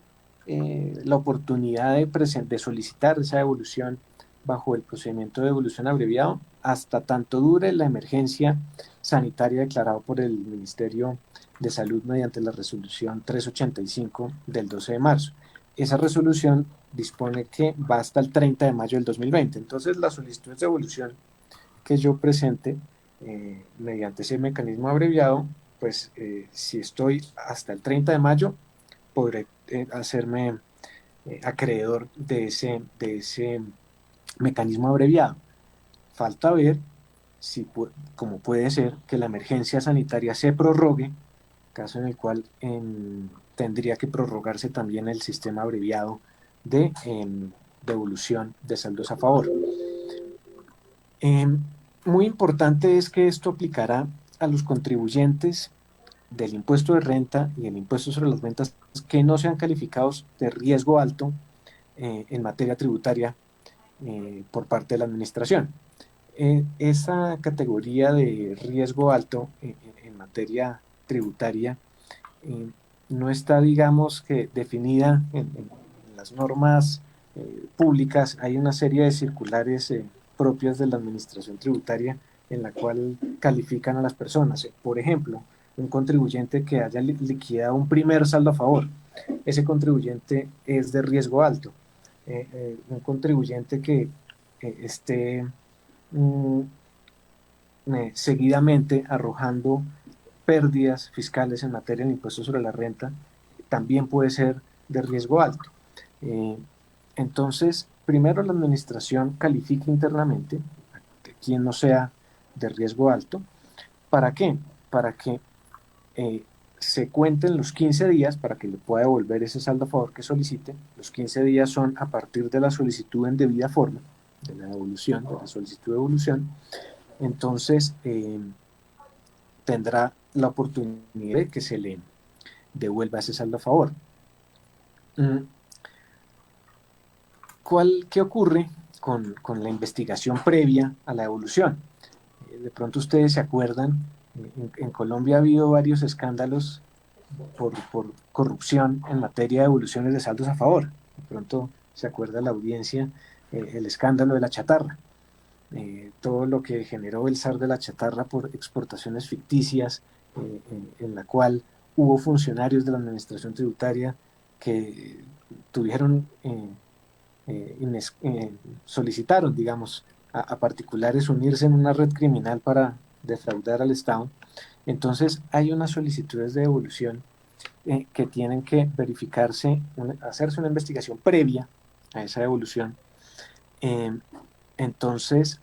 la oportunidad de solicitar esa devolución bajo el procedimiento de devolución abreviado? Hasta tanto dure la emergencia sanitaria declarada por el Ministerio de Salud mediante la resolución 385 del 12 de marzo. Esa resolución dispone que va hasta el 30 de mayo del 2020. Entonces, las solicitudes de devolución que yo presente mediante ese mecanismo abreviado, pues si estoy hasta el 30 de mayo, podré hacerme acreedor de ese mecanismo abreviado. Falta ver si, como puede ser, que la emergencia sanitaria se prorrogue, caso en el cual tendría que prorrogarse también el sistema abreviado de devolución de saldos a favor. Muy importante es que esto aplicará a los contribuyentes del impuesto de renta y el impuesto sobre las ventas que no sean calificados de riesgo alto en materia tributaria por parte de la administración. Esa categoría de riesgo alto en materia tributaria no está, digamos, que definida en las normas públicas. Hay una serie de circulares propias de la administración tributaria en la cual califican a las personas. Por ejemplo, un contribuyente que haya liquidado un primer saldo a favor, ese contribuyente es de riesgo alto. Un contribuyente que esté seguidamente arrojando pérdidas fiscales en materia de impuestos sobre la renta también puede ser de riesgo alto. Entonces, primero la administración califica internamente a quien no sea de riesgo alto. ¿Para qué? Para que se cuenten los 15 días para que le pueda devolver ese saldo a favor que solicite. Los 15 días son a partir de la solicitud en debida forma, de la devolución, de la solicitud de devolución. Entonces, tendrá la oportunidad de que se le devuelva ese saldo a favor. ¿Qué ocurre con la investigación previa a la devolución? De pronto ustedes se acuerdan, en Colombia ha habido varios escándalos por corrupción en materia de devoluciones de saldos a favor. De pronto se acuerda la audiencia el escándalo de la chatarra. Todo lo que generó el zar de la chatarra por exportaciones ficticias, en la cual hubo funcionarios de la administración tributaria que solicitaron, digamos, a particulares unirse en una red criminal para defraudar al Estado. Entonces hay unas solicitudes de devolución que tienen que verificarse, hacerse una investigación previa a esa devolución. Entonces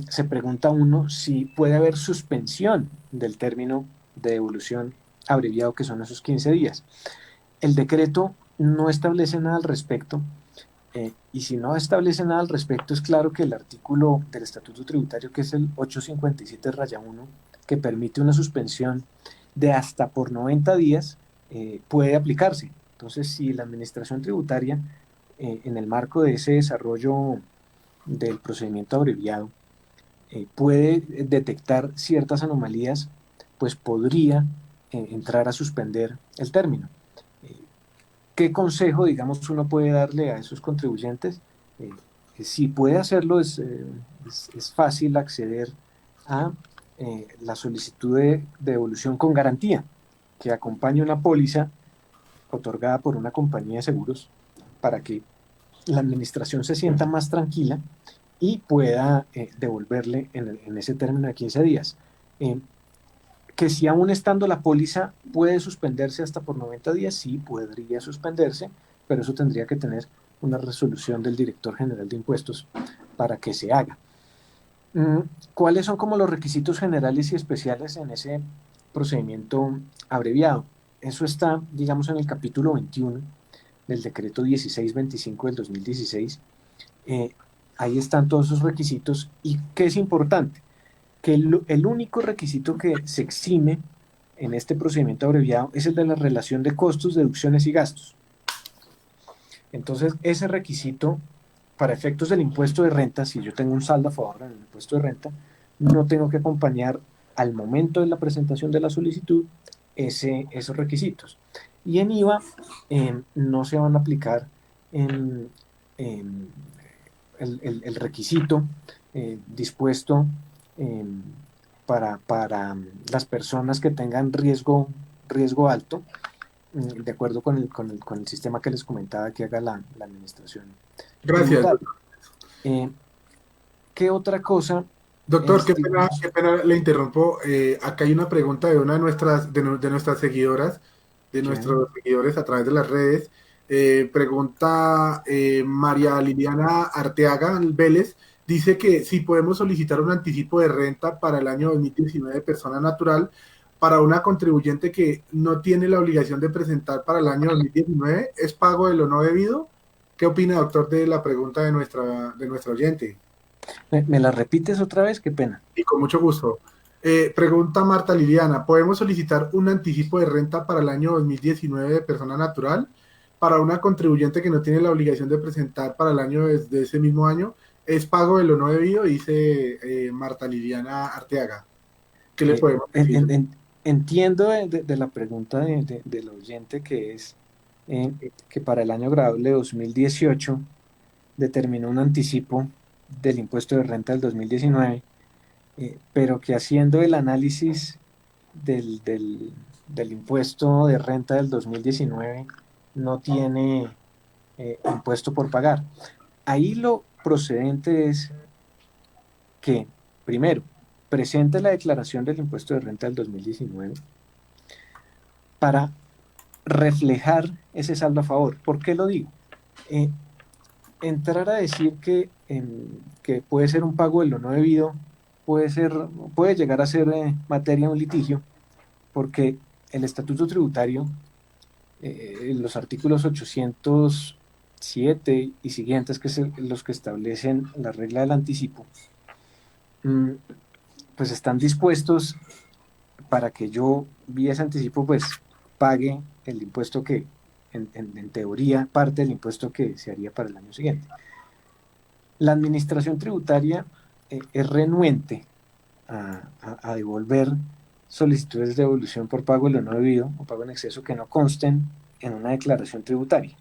se pregunta uno si puede haber suspensión del término de devolución abreviado, que son esos 15 días. el decreto no establece nada al respecto, y si no establece nada al respecto, es claro que el artículo del Estatuto Tributario, que es el 857-1, que permite una suspensión de hasta por 90 días, puede aplicarse. Entonces, si la Administración Tributaria, en el marco de ese desarrollo del procedimiento abreviado, puede detectar ciertas anomalías, pues podría entrar a suspender el término. ¿Qué consejo, digamos, uno puede darle a esos contribuyentes? Si puede hacerlo, es fácil acceder a la solicitud de devolución con garantía, que acompañe una póliza otorgada por una compañía de seguros para que la administración se sienta más tranquila y pueda devolverle en ese término de 15 días. Que si aún estando la póliza puede suspenderse hasta por 90 días, sí, podría suspenderse, pero eso tendría que tener una resolución del director general de impuestos para que se haga. ¿Cuáles son como los requisitos generales y especiales en ese procedimiento abreviado? Eso está, digamos, en el capítulo 21 del decreto 1625 del 2016. Ahí están todos esos requisitos. ¿Y qué es importante? Que el único requisito que se exime en este procedimiento abreviado es el de la relación de costos, deducciones y gastos. Entonces, ese requisito, para efectos del impuesto de renta, si yo tengo un saldo a favor en el impuesto de renta, no tengo que acompañar al momento de la presentación de la solicitud esos requisitos. Y en IVA no se van a aplicar el requisito dispuesto para las personas que tengan riesgo alto, de acuerdo con el sistema que les comentaba que haga la administración. Gracias. ¿Qué otra cosa? Doctor, qué pena le interrumpo. Acá hay una pregunta de una de nuestras seguidoras, de nuestros seguidores a través de las redes. Pregunta María Liliana Arteaga Vélez. Dice que si podemos solicitar un anticipo de renta para el año 2019 de persona natural para una contribuyente que no tiene la obligación de presentar para el año 2019, ¿es pago de lo no debido? ¿Qué opina, doctor, de la pregunta de nuestra oyente? ¿Me la repites otra vez? Qué pena. Y con mucho gusto. Pregunta Marta Liliana, ¿podemos solicitar un anticipo de renta para el año 2019 de persona natural para una contribuyente que no tiene la obligación de presentar para el año de ese mismo año? ¿Es pago de lo no debido? Dice Marta Liliana Arteaga. ¿Qué le podemos decir? Entiendo de la pregunta del oyente que es que para el año grabable 2018 determinó un anticipo del impuesto de renta del 2019, pero que haciendo el análisis del impuesto de renta del 2019 no tiene impuesto por pagar. Ahí lo procedente es que, primero, presente la declaración del impuesto de renta del 2019 para reflejar ese saldo a favor. ¿Por qué lo digo? Entrar a decir que puede ser un pago de lo no debido puede llegar a ser materia de un litigio, porque el Estatuto Tributario, los artículos 807 y siguientes, que son los que establecen la regla del anticipo, pues están dispuestos para que yo, vía ese anticipo, pues pague el impuesto que, en teoría, parte del impuesto que se haría para el año siguiente. La administración tributaria es renuente a devolver solicitudes de devolución por pago de lo no debido o pago en exceso que no consten en una declaración tributaria.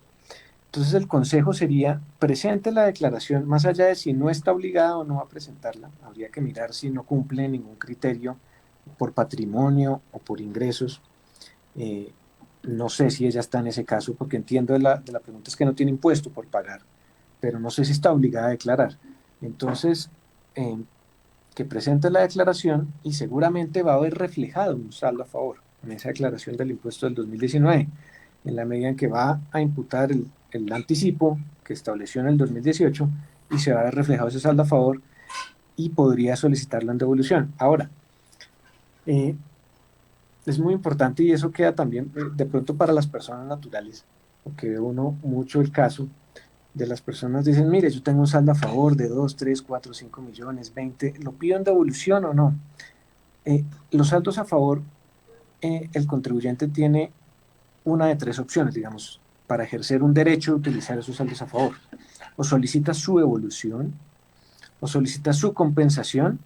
Entonces el consejo sería, presente la declaración, más allá de si no está obligada o no a presentarla, habría que mirar si no cumple ningún criterio por patrimonio o por ingresos. No sé si ella está en ese caso, porque entiendo de la pregunta es que no tiene impuesto por pagar, pero no sé si está obligada a declarar. Entonces, que presente la declaración y seguramente va a haber reflejado un saldo a favor en esa declaración del impuesto del 2019, en la medida en que va a imputar el anticipo que estableció en el 2018 y se va a ver reflejado ese saldo a favor y podría solicitarlo en devolución. Ahora, es muy importante y eso queda también de pronto para las personas naturales, porque ve uno mucho el caso de las personas dicen, mire, yo tengo un saldo a favor de 2, 3, 4, 5 millones, 20, ¿lo pido en devolución o no? Los saldos a favor, el contribuyente tiene una de tres opciones, digamos, para ejercer un derecho de utilizar esos saldos a favor. O solicita su devolución, o solicita su compensación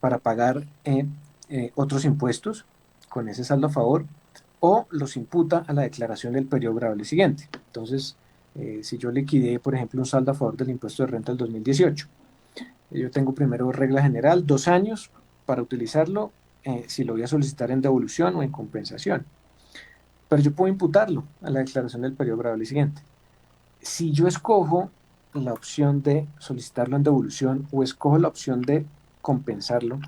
para pagar otros impuestos con ese saldo a favor, o los imputa a la declaración del periodo grabable siguiente. Entonces, si yo liquidé, por ejemplo, un saldo a favor del impuesto de renta del 2018, yo tengo primero regla general, 2 años para utilizarlo, si lo voy a solicitar en devolución o en compensación. Pero yo puedo imputarlo a la declaración del periodo grabable siguiente. Si yo escojo la opción de solicitarlo en devolución o escojo la opción de compensarlo,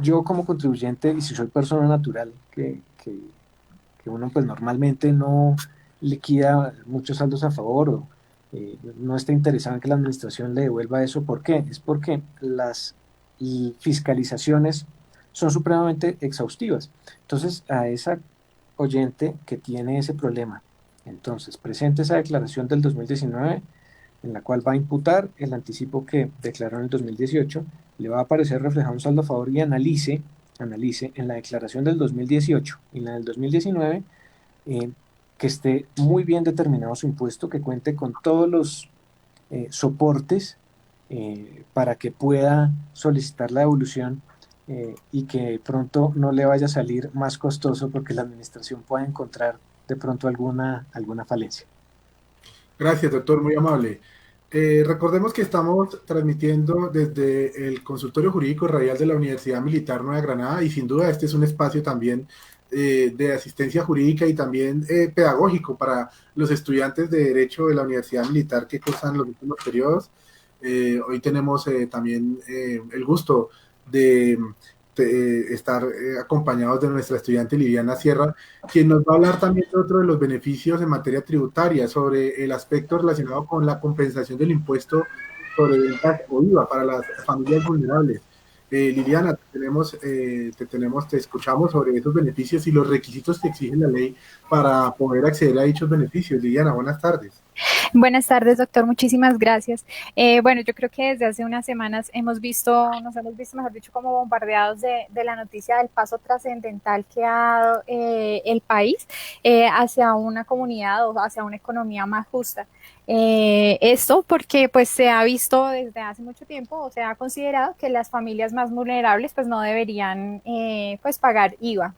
yo como contribuyente, y si soy persona natural, que uno pues normalmente no liquida muchos saldos a favor o no está interesado en que la administración le devuelva eso, ¿por qué? Es porque las fiscalizaciones son supremamente exhaustivas. Entonces, a esa oyente que tiene ese problema, entonces presente esa declaración del 2019 en la cual va a imputar el anticipo que declaró en el 2018, le va a aparecer reflejado un saldo a favor y analice en la declaración del 2018 y en la del 2019 que esté muy bien determinado su impuesto, que cuente con todos los soportes para que pueda solicitar la devolución y que pronto no le vaya a salir más costoso porque la administración pueda encontrar de pronto alguna falencia. Gracias, doctor, muy amable. Recordemos que estamos transmitiendo desde el Consultorio Jurídico Radial de la Universidad Militar Nueva Granada y sin duda este es un espacio también de asistencia jurídica y también pedagógico para los estudiantes de Derecho de la Universidad Militar que cursan los últimos periodos. Hoy tenemos también el gusto de estar acompañados de nuestra estudiante Liliana Sierra, quien nos va a hablar también de otro de los beneficios en materia tributaria, sobre el aspecto relacionado con la compensación del impuesto sobre ventas o IVA para las familias vulnerables. Liliana, te escuchamos sobre esos beneficios y los requisitos que exige la ley para poder acceder a dichos beneficios. Liliana, buenas tardes. Buenas tardes, doctor. Muchísimas gracias. Bueno, yo creo que desde hace unas semanas nos hemos visto, mejor dicho, como bombardeados de la noticia del paso trascendental que ha dado el país hacia una comunidad o hacia una economía más justa. Esto porque pues se ha visto desde hace mucho tiempo o se ha considerado que las familias más vulnerables pues no deberían pues pagar IVA.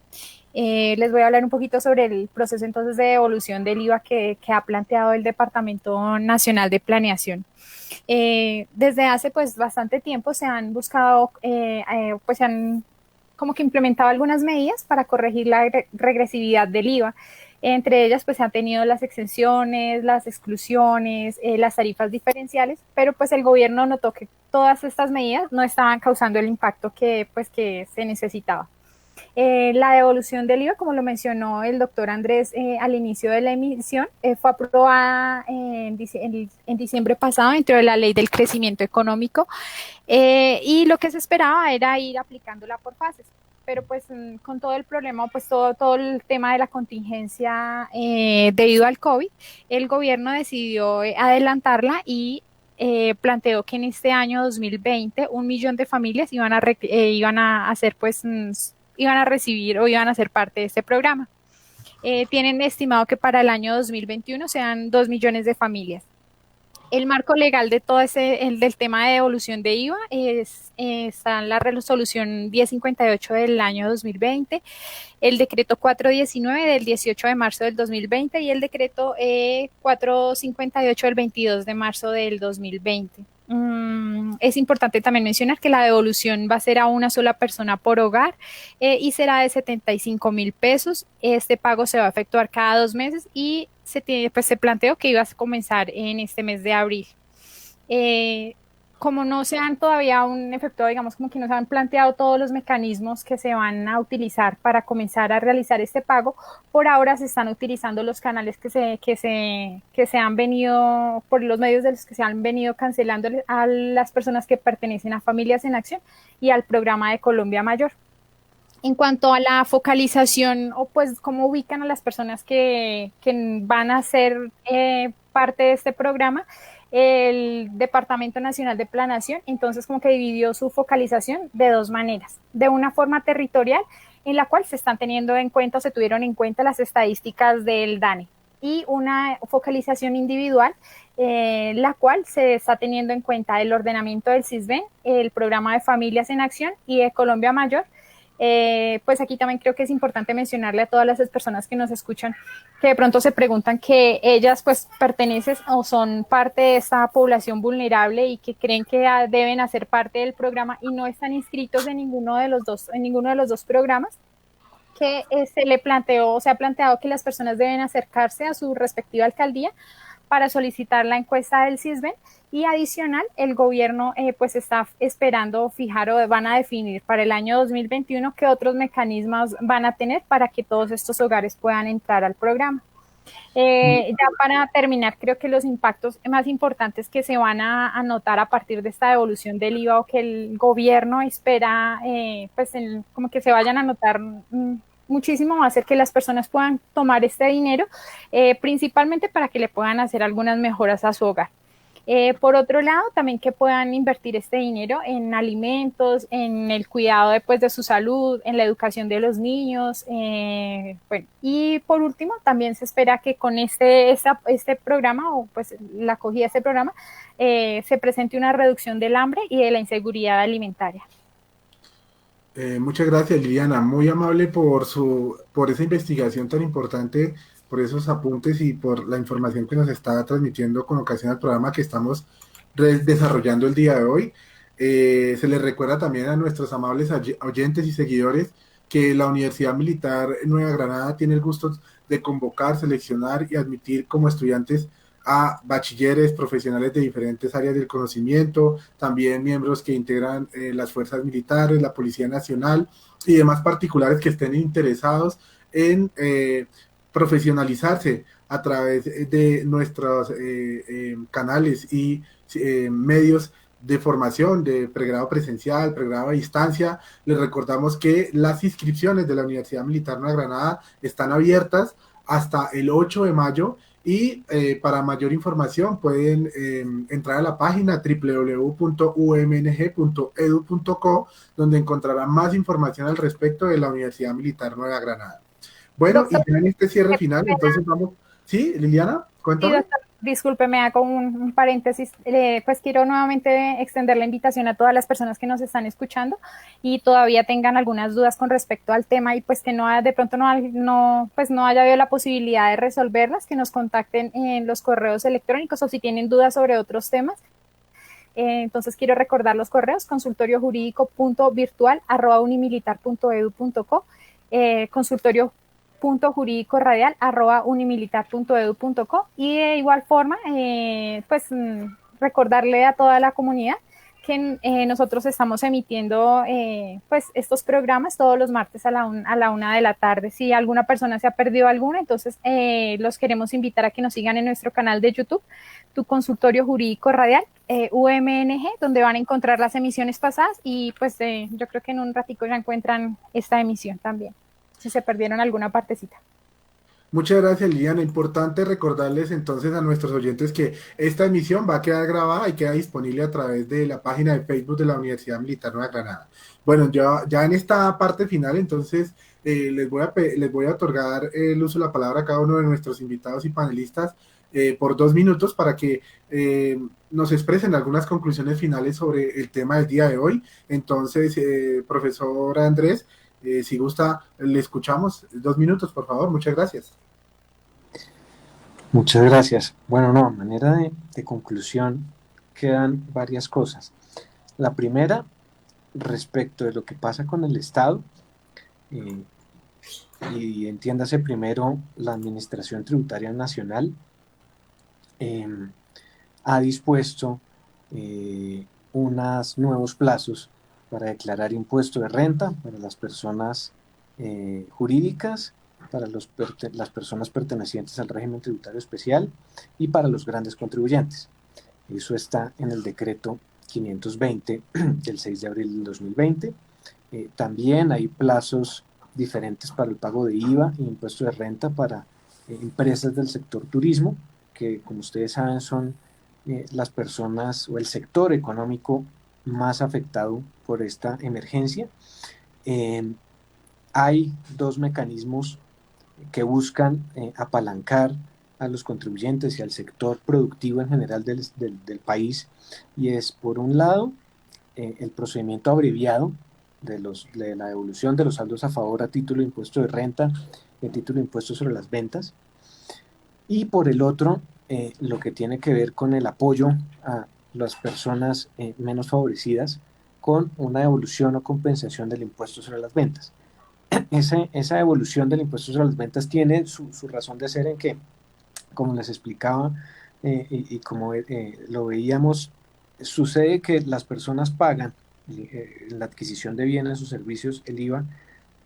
Les voy a hablar un poquito sobre el proceso entonces de devolución del IVA que ha planteado el Departamento Nacional de Planeación. Desde hace pues bastante tiempo se han buscado, pues se han como que implementado algunas medidas para corregir la regresividad del IVA. Entre ellas pues se han tenido las exenciones, las exclusiones, las tarifas diferenciales, pero pues el gobierno notó que todas estas medidas no estaban causando el impacto que se necesitaba. La devolución del IVA, como lo mencionó el doctor Andrés al inicio de la emisión, fue aprobada en diciembre pasado dentro de la Ley del Crecimiento Económico y lo que se esperaba era ir aplicándola por fases. Pero pues con todo el problema, pues todo el tema de la contingencia debido al COVID, el gobierno decidió adelantarla y planteó que en este año 2020 1 millón de familias iban a recibir o iban a ser parte de este programa. Tienen estimado que para el año 2021 sean 2 millones de familias. El marco legal de todo del tema de devolución de IVA está en la resolución 1058 del año 2020, el decreto 419 del 18 de marzo del 2020 y el decreto 458 del 22 de marzo del 2020. Es importante también mencionar que la devolución va a ser a una sola persona por hogar y será de 75,000 pesos. Este pago se va a efectuar cada 2 meses y se planteó que iba a comenzar en este mes de abril. Como no se han todavía efectuado, digamos como que no se han planteado todos los mecanismos que se van a utilizar para comenzar a realizar este pago, por ahora se están utilizando los canales que se han venido, por los medios de los que se han venido cancelando a las personas que pertenecen a Familias en Acción y al programa de Colombia Mayor. En cuanto a la focalización o pues cómo ubican a las personas que van a ser parte de este programa, el Departamento Nacional de Planeación entonces como que dividió su focalización de dos maneras. De una forma territorial, en la cual se están teniendo en cuenta o se tuvieron en cuenta las estadísticas del DANE, y una focalización individual, la cual se está teniendo en cuenta el ordenamiento del CISBEN, el programa de Familias en Acción y de Colombia Mayor. Pues aquí también creo que es importante mencionarle a todas las personas que nos escuchan que de pronto se preguntan que ellas pues pertenecen o son parte de esta población vulnerable y que creen que deben hacer parte del programa y no están inscritos en ninguno de los dos programas, que se ha planteado que las personas deben acercarse a su respectiva alcaldía para solicitar la encuesta del CISBEN, y adicional el gobierno pues está esperando fijar o van a definir para el año 2021 qué otros mecanismos van a tener para que todos estos hogares puedan entrar al programa. Ya para terminar, creo que los impactos más importantes que se van a notar a partir de esta devolución del IVA o que el gobierno espera pues como que se vayan a notar muchísimo, va a hacer que las personas puedan tomar este dinero principalmente para que le puedan hacer algunas mejoras a su hogar. Por otro lado, también que puedan invertir este dinero en alimentos, en el cuidado de su salud, en la educación de los niños. Bueno, y por último, también se espera que con este programa o pues la acogida de este programa se presente una reducción del hambre y de la inseguridad alimentaria. Muchas gracias, Liliana, muy amable por esa investigación tan importante, por esos apuntes y por la información que nos está transmitiendo con ocasión al programa que estamos desarrollando el día de hoy. Se les recuerda también a nuestros amables oyentes y seguidores que la Universidad Militar Nueva Granada tiene el gusto de convocar, seleccionar y admitir como estudiantes a bachilleres, profesionales de diferentes áreas del conocimiento, también miembros que integran las fuerzas militares, la Policía Nacional y demás particulares que estén interesados en profesionalizarse a través de nuestros canales y medios de formación de pregrado presencial, pregrado a distancia. Les recordamos que las inscripciones de la Universidad Militar Nueva Granada están abiertas hasta el 8 de mayo y para mayor información pueden entrar a la página www.umng.edu.co, donde encontrarán más información al respecto de la Universidad Militar Nueva Granada. Bueno, y ya en este cierre final, entonces vamos... ¿Sí, Liliana? Cuéntame. Sí, doctor, disculpe, me hago un paréntesis. Pues quiero nuevamente extender la invitación a todas las personas que nos están escuchando y todavía tengan algunas dudas con respecto al tema y pues que de pronto no haya habido la posibilidad de resolverlas, que nos contacten en los correos electrónicos o si tienen dudas sobre otros temas. Entonces quiero recordar los correos: consultoriojurídico.virtual@unimilitar.edu.co, consultorio.jurídico-radial@unimilitar.edu.co, y de igual forma recordarle a toda la comunidad que nosotros estamos emitiendo estos programas todos los martes a la 1 de la tarde. Si alguna persona se ha perdido alguna, entonces los queremos invitar a que nos sigan en nuestro canal de YouTube, Tu Consultorio Jurídico Radial, UMNG, donde van a encontrar las emisiones pasadas y pues yo creo que en un ratico ya encuentran esta emisión también, si se perdieron alguna partecita. Muchas gracias, Liliana. Importante recordarles entonces a nuestros oyentes que esta emisión va a quedar grabada y queda disponible a través de la página de Facebook de la Universidad Militar Nueva Granada. Bueno, ya en esta parte final, entonces les voy a otorgar el uso de la palabra a cada uno de nuestros invitados y panelistas por 2 minutos para que nos expresen algunas conclusiones finales sobre el tema del día de hoy. Entonces, profesor Andrés, si gusta, le escuchamos. 2 minutos, por favor. Muchas gracias. Muchas gracias. Bueno, a manera de conclusión, quedan varias cosas. La primera, respecto de lo que pasa con el Estado, y entiéndase primero la Administración Tributaria Nacional, ha dispuesto unos nuevos plazos para declarar impuesto de renta para las personas jurídicas, para las personas pertenecientes al régimen tributario especial y para los grandes contribuyentes. Eso está en el decreto 520 del 6 de abril del 2020 También hay plazos diferentes para el pago de IVA e impuesto de renta para empresas del sector turismo, que como ustedes saben son las personas o el sector económico más afectado por esta emergencia. Hay dos mecanismos que buscan apalancar a los contribuyentes y al sector productivo en general del país, y es, por un lado, el procedimiento abreviado de la devolución de los saldos a favor a título de impuesto de renta y a título de impuesto sobre las ventas, y por el otro, lo que tiene que ver con el apoyo a las personas menos favorecidas con una devolución o compensación del impuesto sobre las ventas. Esa devolución del impuesto sobre las ventas tiene su razón de ser en que, como les explicaba y como lo veíamos, sucede que las personas pagan en la adquisición de bienes o servicios el IVA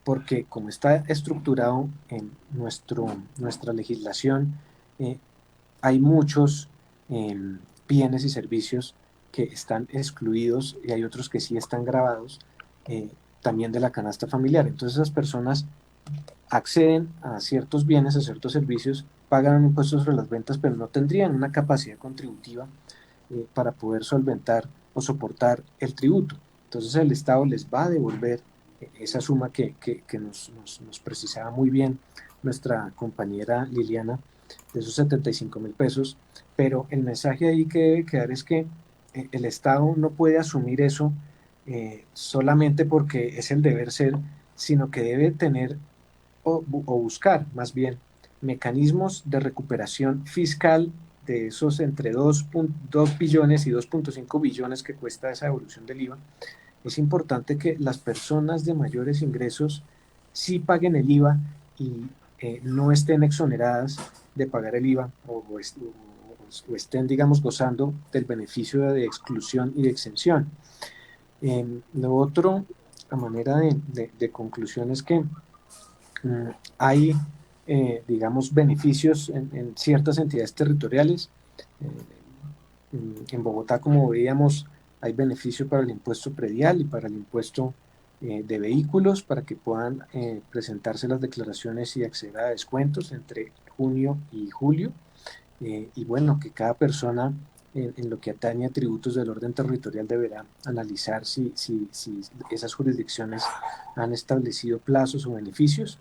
porque, como está estructurado en nuestra legislación, hay muchos bienes y servicios que están excluidos y hay otros que sí están gravados también de la canasta familiar. Entonces esas personas acceden a ciertos bienes, a ciertos servicios, pagan impuestos sobre las ventas, pero no tendrían una capacidad contributiva para poder solventar o soportar el tributo. Entonces el Estado les va a devolver esa suma que nos precisaba muy bien nuestra compañera Liliana, de esos 75.000 pesos, pero el mensaje ahí que debe quedar es que el Estado no puede asumir eso solamente porque es el deber ser, sino que debe tener o buscar más bien mecanismos de recuperación fiscal de esos entre 2 billones y 2.5 billones que cuesta esa devolución del IVA. Es importante que las personas de mayores ingresos sí paguen el IVA y no estén exoneradas de pagar el IVA o estén, digamos, gozando del beneficio de exclusión y de exención. Lo otro, a manera de conclusión, es que hay, digamos, beneficios en ciertas entidades territoriales. En Bogotá, como veíamos, hay beneficio para el impuesto predial y para el impuesto de vehículos, para que puedan presentarse las declaraciones y acceder a descuentos entre junio y julio. Y bueno, que cada persona en lo que atañe a tributos del orden territorial deberá analizar si esas jurisdicciones han establecido plazos o beneficios.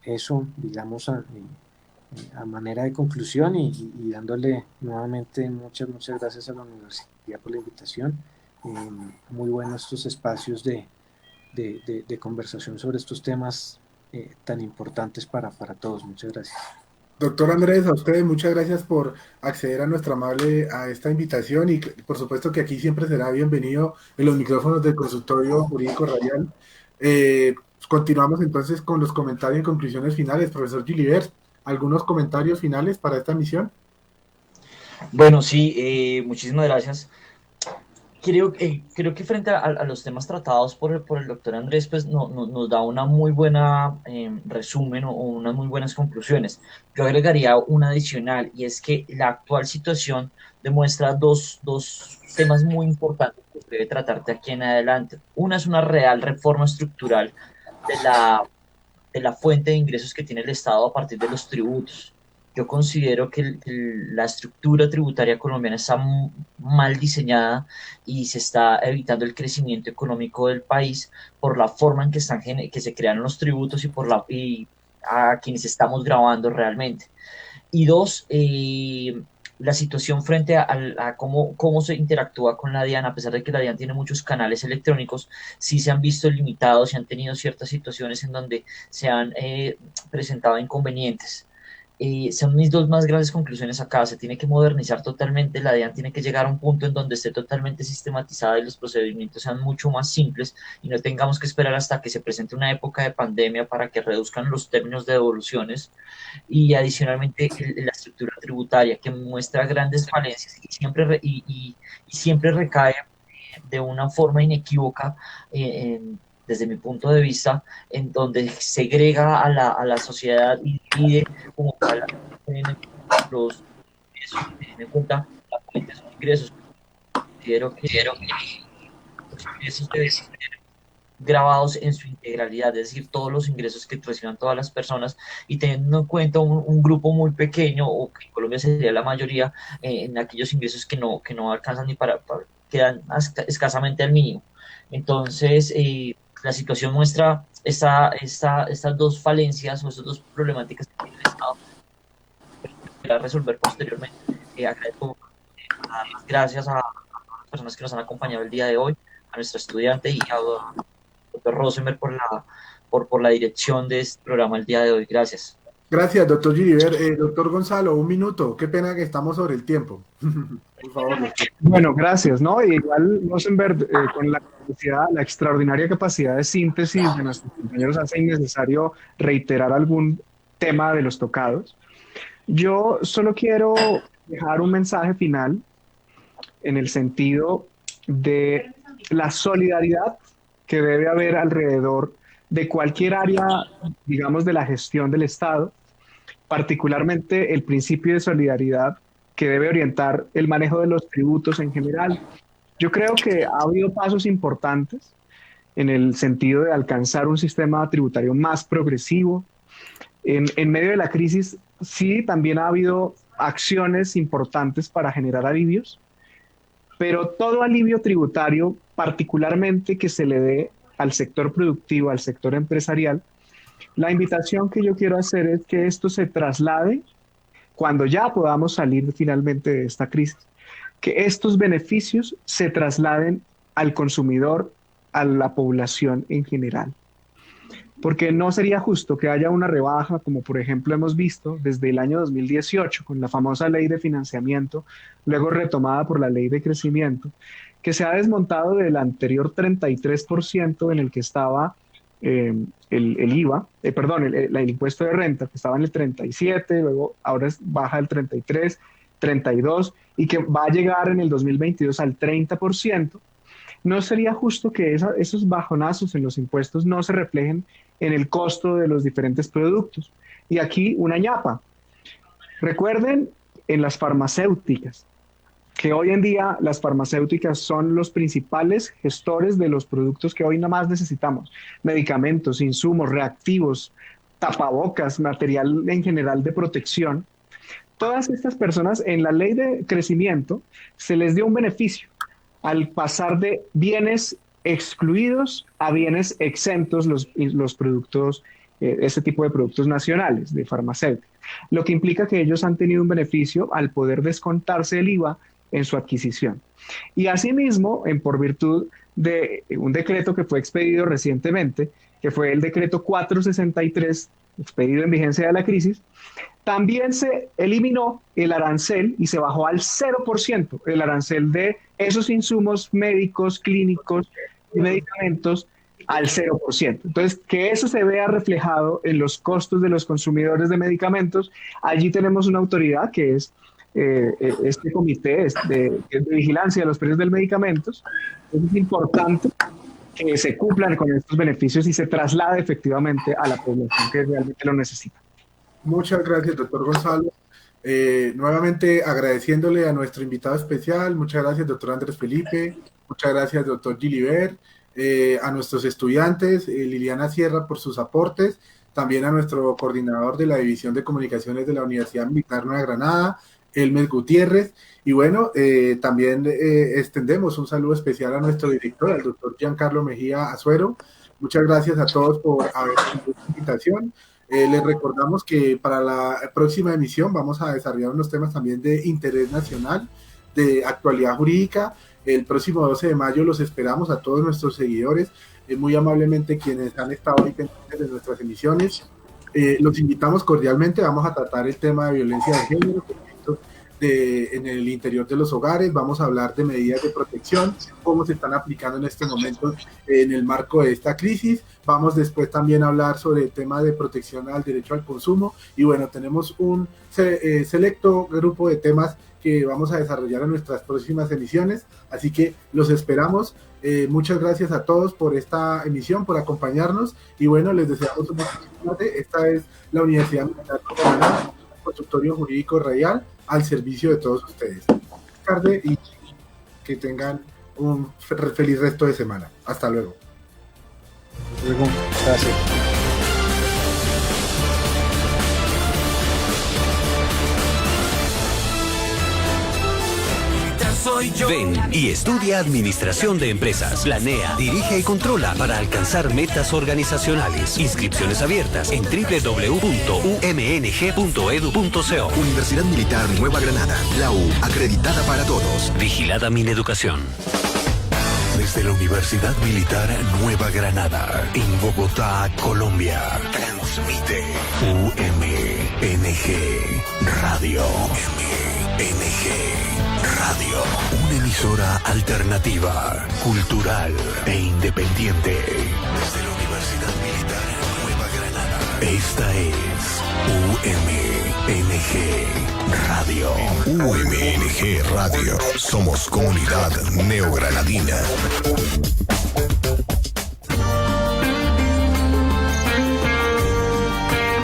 Eso, digamos, a manera de conclusión y dándole nuevamente muchas gracias a la universidad por la invitación. Muy buenos estos espacios de conversación sobre estos temas tan importantes para todos. Muchas gracias. Doctor Andrés, a ustedes muchas gracias por acceder a esta invitación, y por supuesto que aquí siempre será bienvenido en los micrófonos del Consultorio Jurídico Radial. Continuamos entonces con los comentarios y conclusiones finales. Profesor Gilibert, ¿algunos comentarios finales para esta misión? Bueno, sí, muchísimas gracias. Creo que frente a los temas tratados por el doctor Andrés, pues nos da una muy buena resumen o unas muy buenas conclusiones. Yo agregaría una adicional, y es que la actual situación demuestra dos temas muy importantes que debe tratar de aquí en adelante. Una es una real reforma estructural de la fuente de ingresos que tiene el Estado a partir de los tributos. Yo considero que la estructura tributaria colombiana está mal diseñada y se está evitando el crecimiento económico del país por la forma en que se crearon los tributos y a quienes estamos grabando realmente. Y dos, la situación frente a cómo se interactúa con la DIAN. A pesar de que la DIAN tiene muchos canales electrónicos, sí se han visto limitados y han tenido ciertas situaciones en donde se han presentado inconvenientes. Son mis dos más grandes conclusiones acá. Se tiene que modernizar totalmente, la DIAN tiene que llegar a un punto en donde esté totalmente sistematizada y los procedimientos sean mucho más simples y no tengamos que esperar hasta que se presente una época de pandemia para que reduzcan los términos de devoluciones. Y adicionalmente la estructura tributaria, que muestra grandes falencias y siempre recae de una forma inequívoca desde mi punto de vista, en donde segrega a la sociedad y divide como tal los ingresos, teniendo en cuenta la fuente de sus ingresos. Considero que los ingresos deben ser grabados en su integralidad, es decir, todos los ingresos que reciban todas las personas, y teniendo en cuenta un grupo muy pequeño, o que en Colombia sería la mayoría, en aquellos ingresos que no alcanzan ni quedan escasamente al mínimo. Entonces, la situación muestra estas dos falencias o estas dos problemáticas que tiene el Estado para resolver posteriormente. Agradezco dar las gracias a las personas que nos han acompañado el día de hoy, a nuestra estudiante y a doctor Rosenberg por la dirección de este programa el día de hoy. Gracias. Gracias, doctor Gilibert. Doctor Gonzalo, un minuto. Qué pena que estamos sobre el tiempo. Por favor. Bueno, gracias, ¿no? Igual Rosenberg, con la capacidad, la extraordinaria capacidad de síntesis de nuestros compañeros, hace innecesario reiterar algún tema de los tocados. Yo solo quiero dejar un mensaje final en el sentido de la solidaridad que debe haber alrededor de cualquier área, digamos, de la gestión del Estado, particularmente el principio de solidaridad que debe orientar el manejo de los tributos en general. Yo creo que ha habido pasos importantes en el sentido de alcanzar un sistema tributario más progresivo. En medio de la crisis, sí, también ha habido acciones importantes para generar alivios, pero todo alivio tributario, particularmente que se le dé al sector productivo, al sector empresarial, la invitación que yo quiero hacer es que esto se traslade, cuando ya podamos salir finalmente de esta crisis, que estos beneficios se trasladen al consumidor, a la población en general. Porque no sería justo que haya una rebaja, como por ejemplo hemos visto desde el año 2018, con la famosa ley de financiamiento, luego retomada por la ley de crecimiento, que se ha desmontado del anterior 33% en el que estaba el IVA, el impuesto de renta, que estaba en el 37, luego ahora baja al 33, 32, y que va a llegar en el 2022 al 30%. No sería justo que esos bajonazos en los impuestos no se reflejen en el costo de los diferentes productos. Y aquí una ñapa. Recuerden en las farmacéuticas, que hoy en día las farmacéuticas son los principales gestores de los productos que hoy nada más necesitamos. Medicamentos, insumos, reactivos, tapabocas, material en general de protección. Todas estas personas en la ley de crecimiento se les dio un beneficio al pasar de bienes excluidos a bienes exentos los productos, este tipo de productos nacionales de farmacéutica. Lo que implica que ellos han tenido un beneficio al poder descontarse el IVA en su adquisición. Y asimismo, por virtud de un decreto que fue expedido recientemente, que fue el decreto 463, expedido en vigencia de la crisis, también se eliminó el arancel y se bajó al 0% el arancel de esos insumos médicos, clínicos y medicamentos al 0%. Entonces, que eso se vea reflejado en los costos de los consumidores de medicamentos. Allí tenemos una autoridad que es este comité de vigilancia de los precios de los medicamentos. Es importante que se cumplan con estos beneficios y se traslade efectivamente a la población que realmente lo necesita. Muchas gracias, doctor Gonzalo. Nuevamente agradeciéndole a nuestro invitado especial. Muchas gracias, doctor Andrés Felipe. Muchas gracias, doctor Gilibert. A nuestros estudiantes, Liliana Sierra, por sus aportes. También a nuestro coordinador de la División de Comunicaciones de la Universidad Militar Nueva Granada, Elmer Gutiérrez. Y bueno, también extendemos un saludo especial a nuestro director, al doctor Giancarlo Mejía Azuero. Muchas gracias a todos por haber tenido esta invitación. Les recordamos que para la próxima emisión vamos a desarrollar unos temas también de interés nacional, de actualidad jurídica. El próximo 12 de mayo los esperamos a todos nuestros seguidores, muy amablemente quienes han estado ahí pendientes de nuestras emisiones. Los invitamos cordialmente. Vamos a tratar el tema de violencia de género en el interior de los hogares. Vamos a hablar de medidas de protección, cómo se están aplicando en este momento en el marco de esta crisis. Vamos después también a hablar sobre el tema de protección al derecho al consumo. Y bueno, tenemos un selecto grupo de temas que vamos a desarrollar en nuestras próximas emisiones. Así que los esperamos. Muchas gracias a todos por esta emisión, por acompañarnos. Y bueno, les deseamos una feliz tarde. Esta es la Universidad Militar de Granada, Consultorio Jurídico Radial, al servicio de todos ustedes. Tarde y que tengan un feliz resto de semana. Hasta luego. Luego, gracias. Ven y estudia Administración de Empresas. Planea, dirige y controla para alcanzar metas organizacionales. Inscripciones abiertas en www.umng.edu.co. Universidad Militar Nueva Granada. La U, acreditada para todos. Vigilada Mineducación. Desde la Universidad Militar Nueva Granada, en Bogotá, Colombia, transmite UMNG Radio. UMNG Radio. Una emisora alternativa, cultural e independiente. Desde la Universidad Militar Nueva Granada. Esta es UMNG Radio. UMNG Radio. Somos comunidad neogranadina.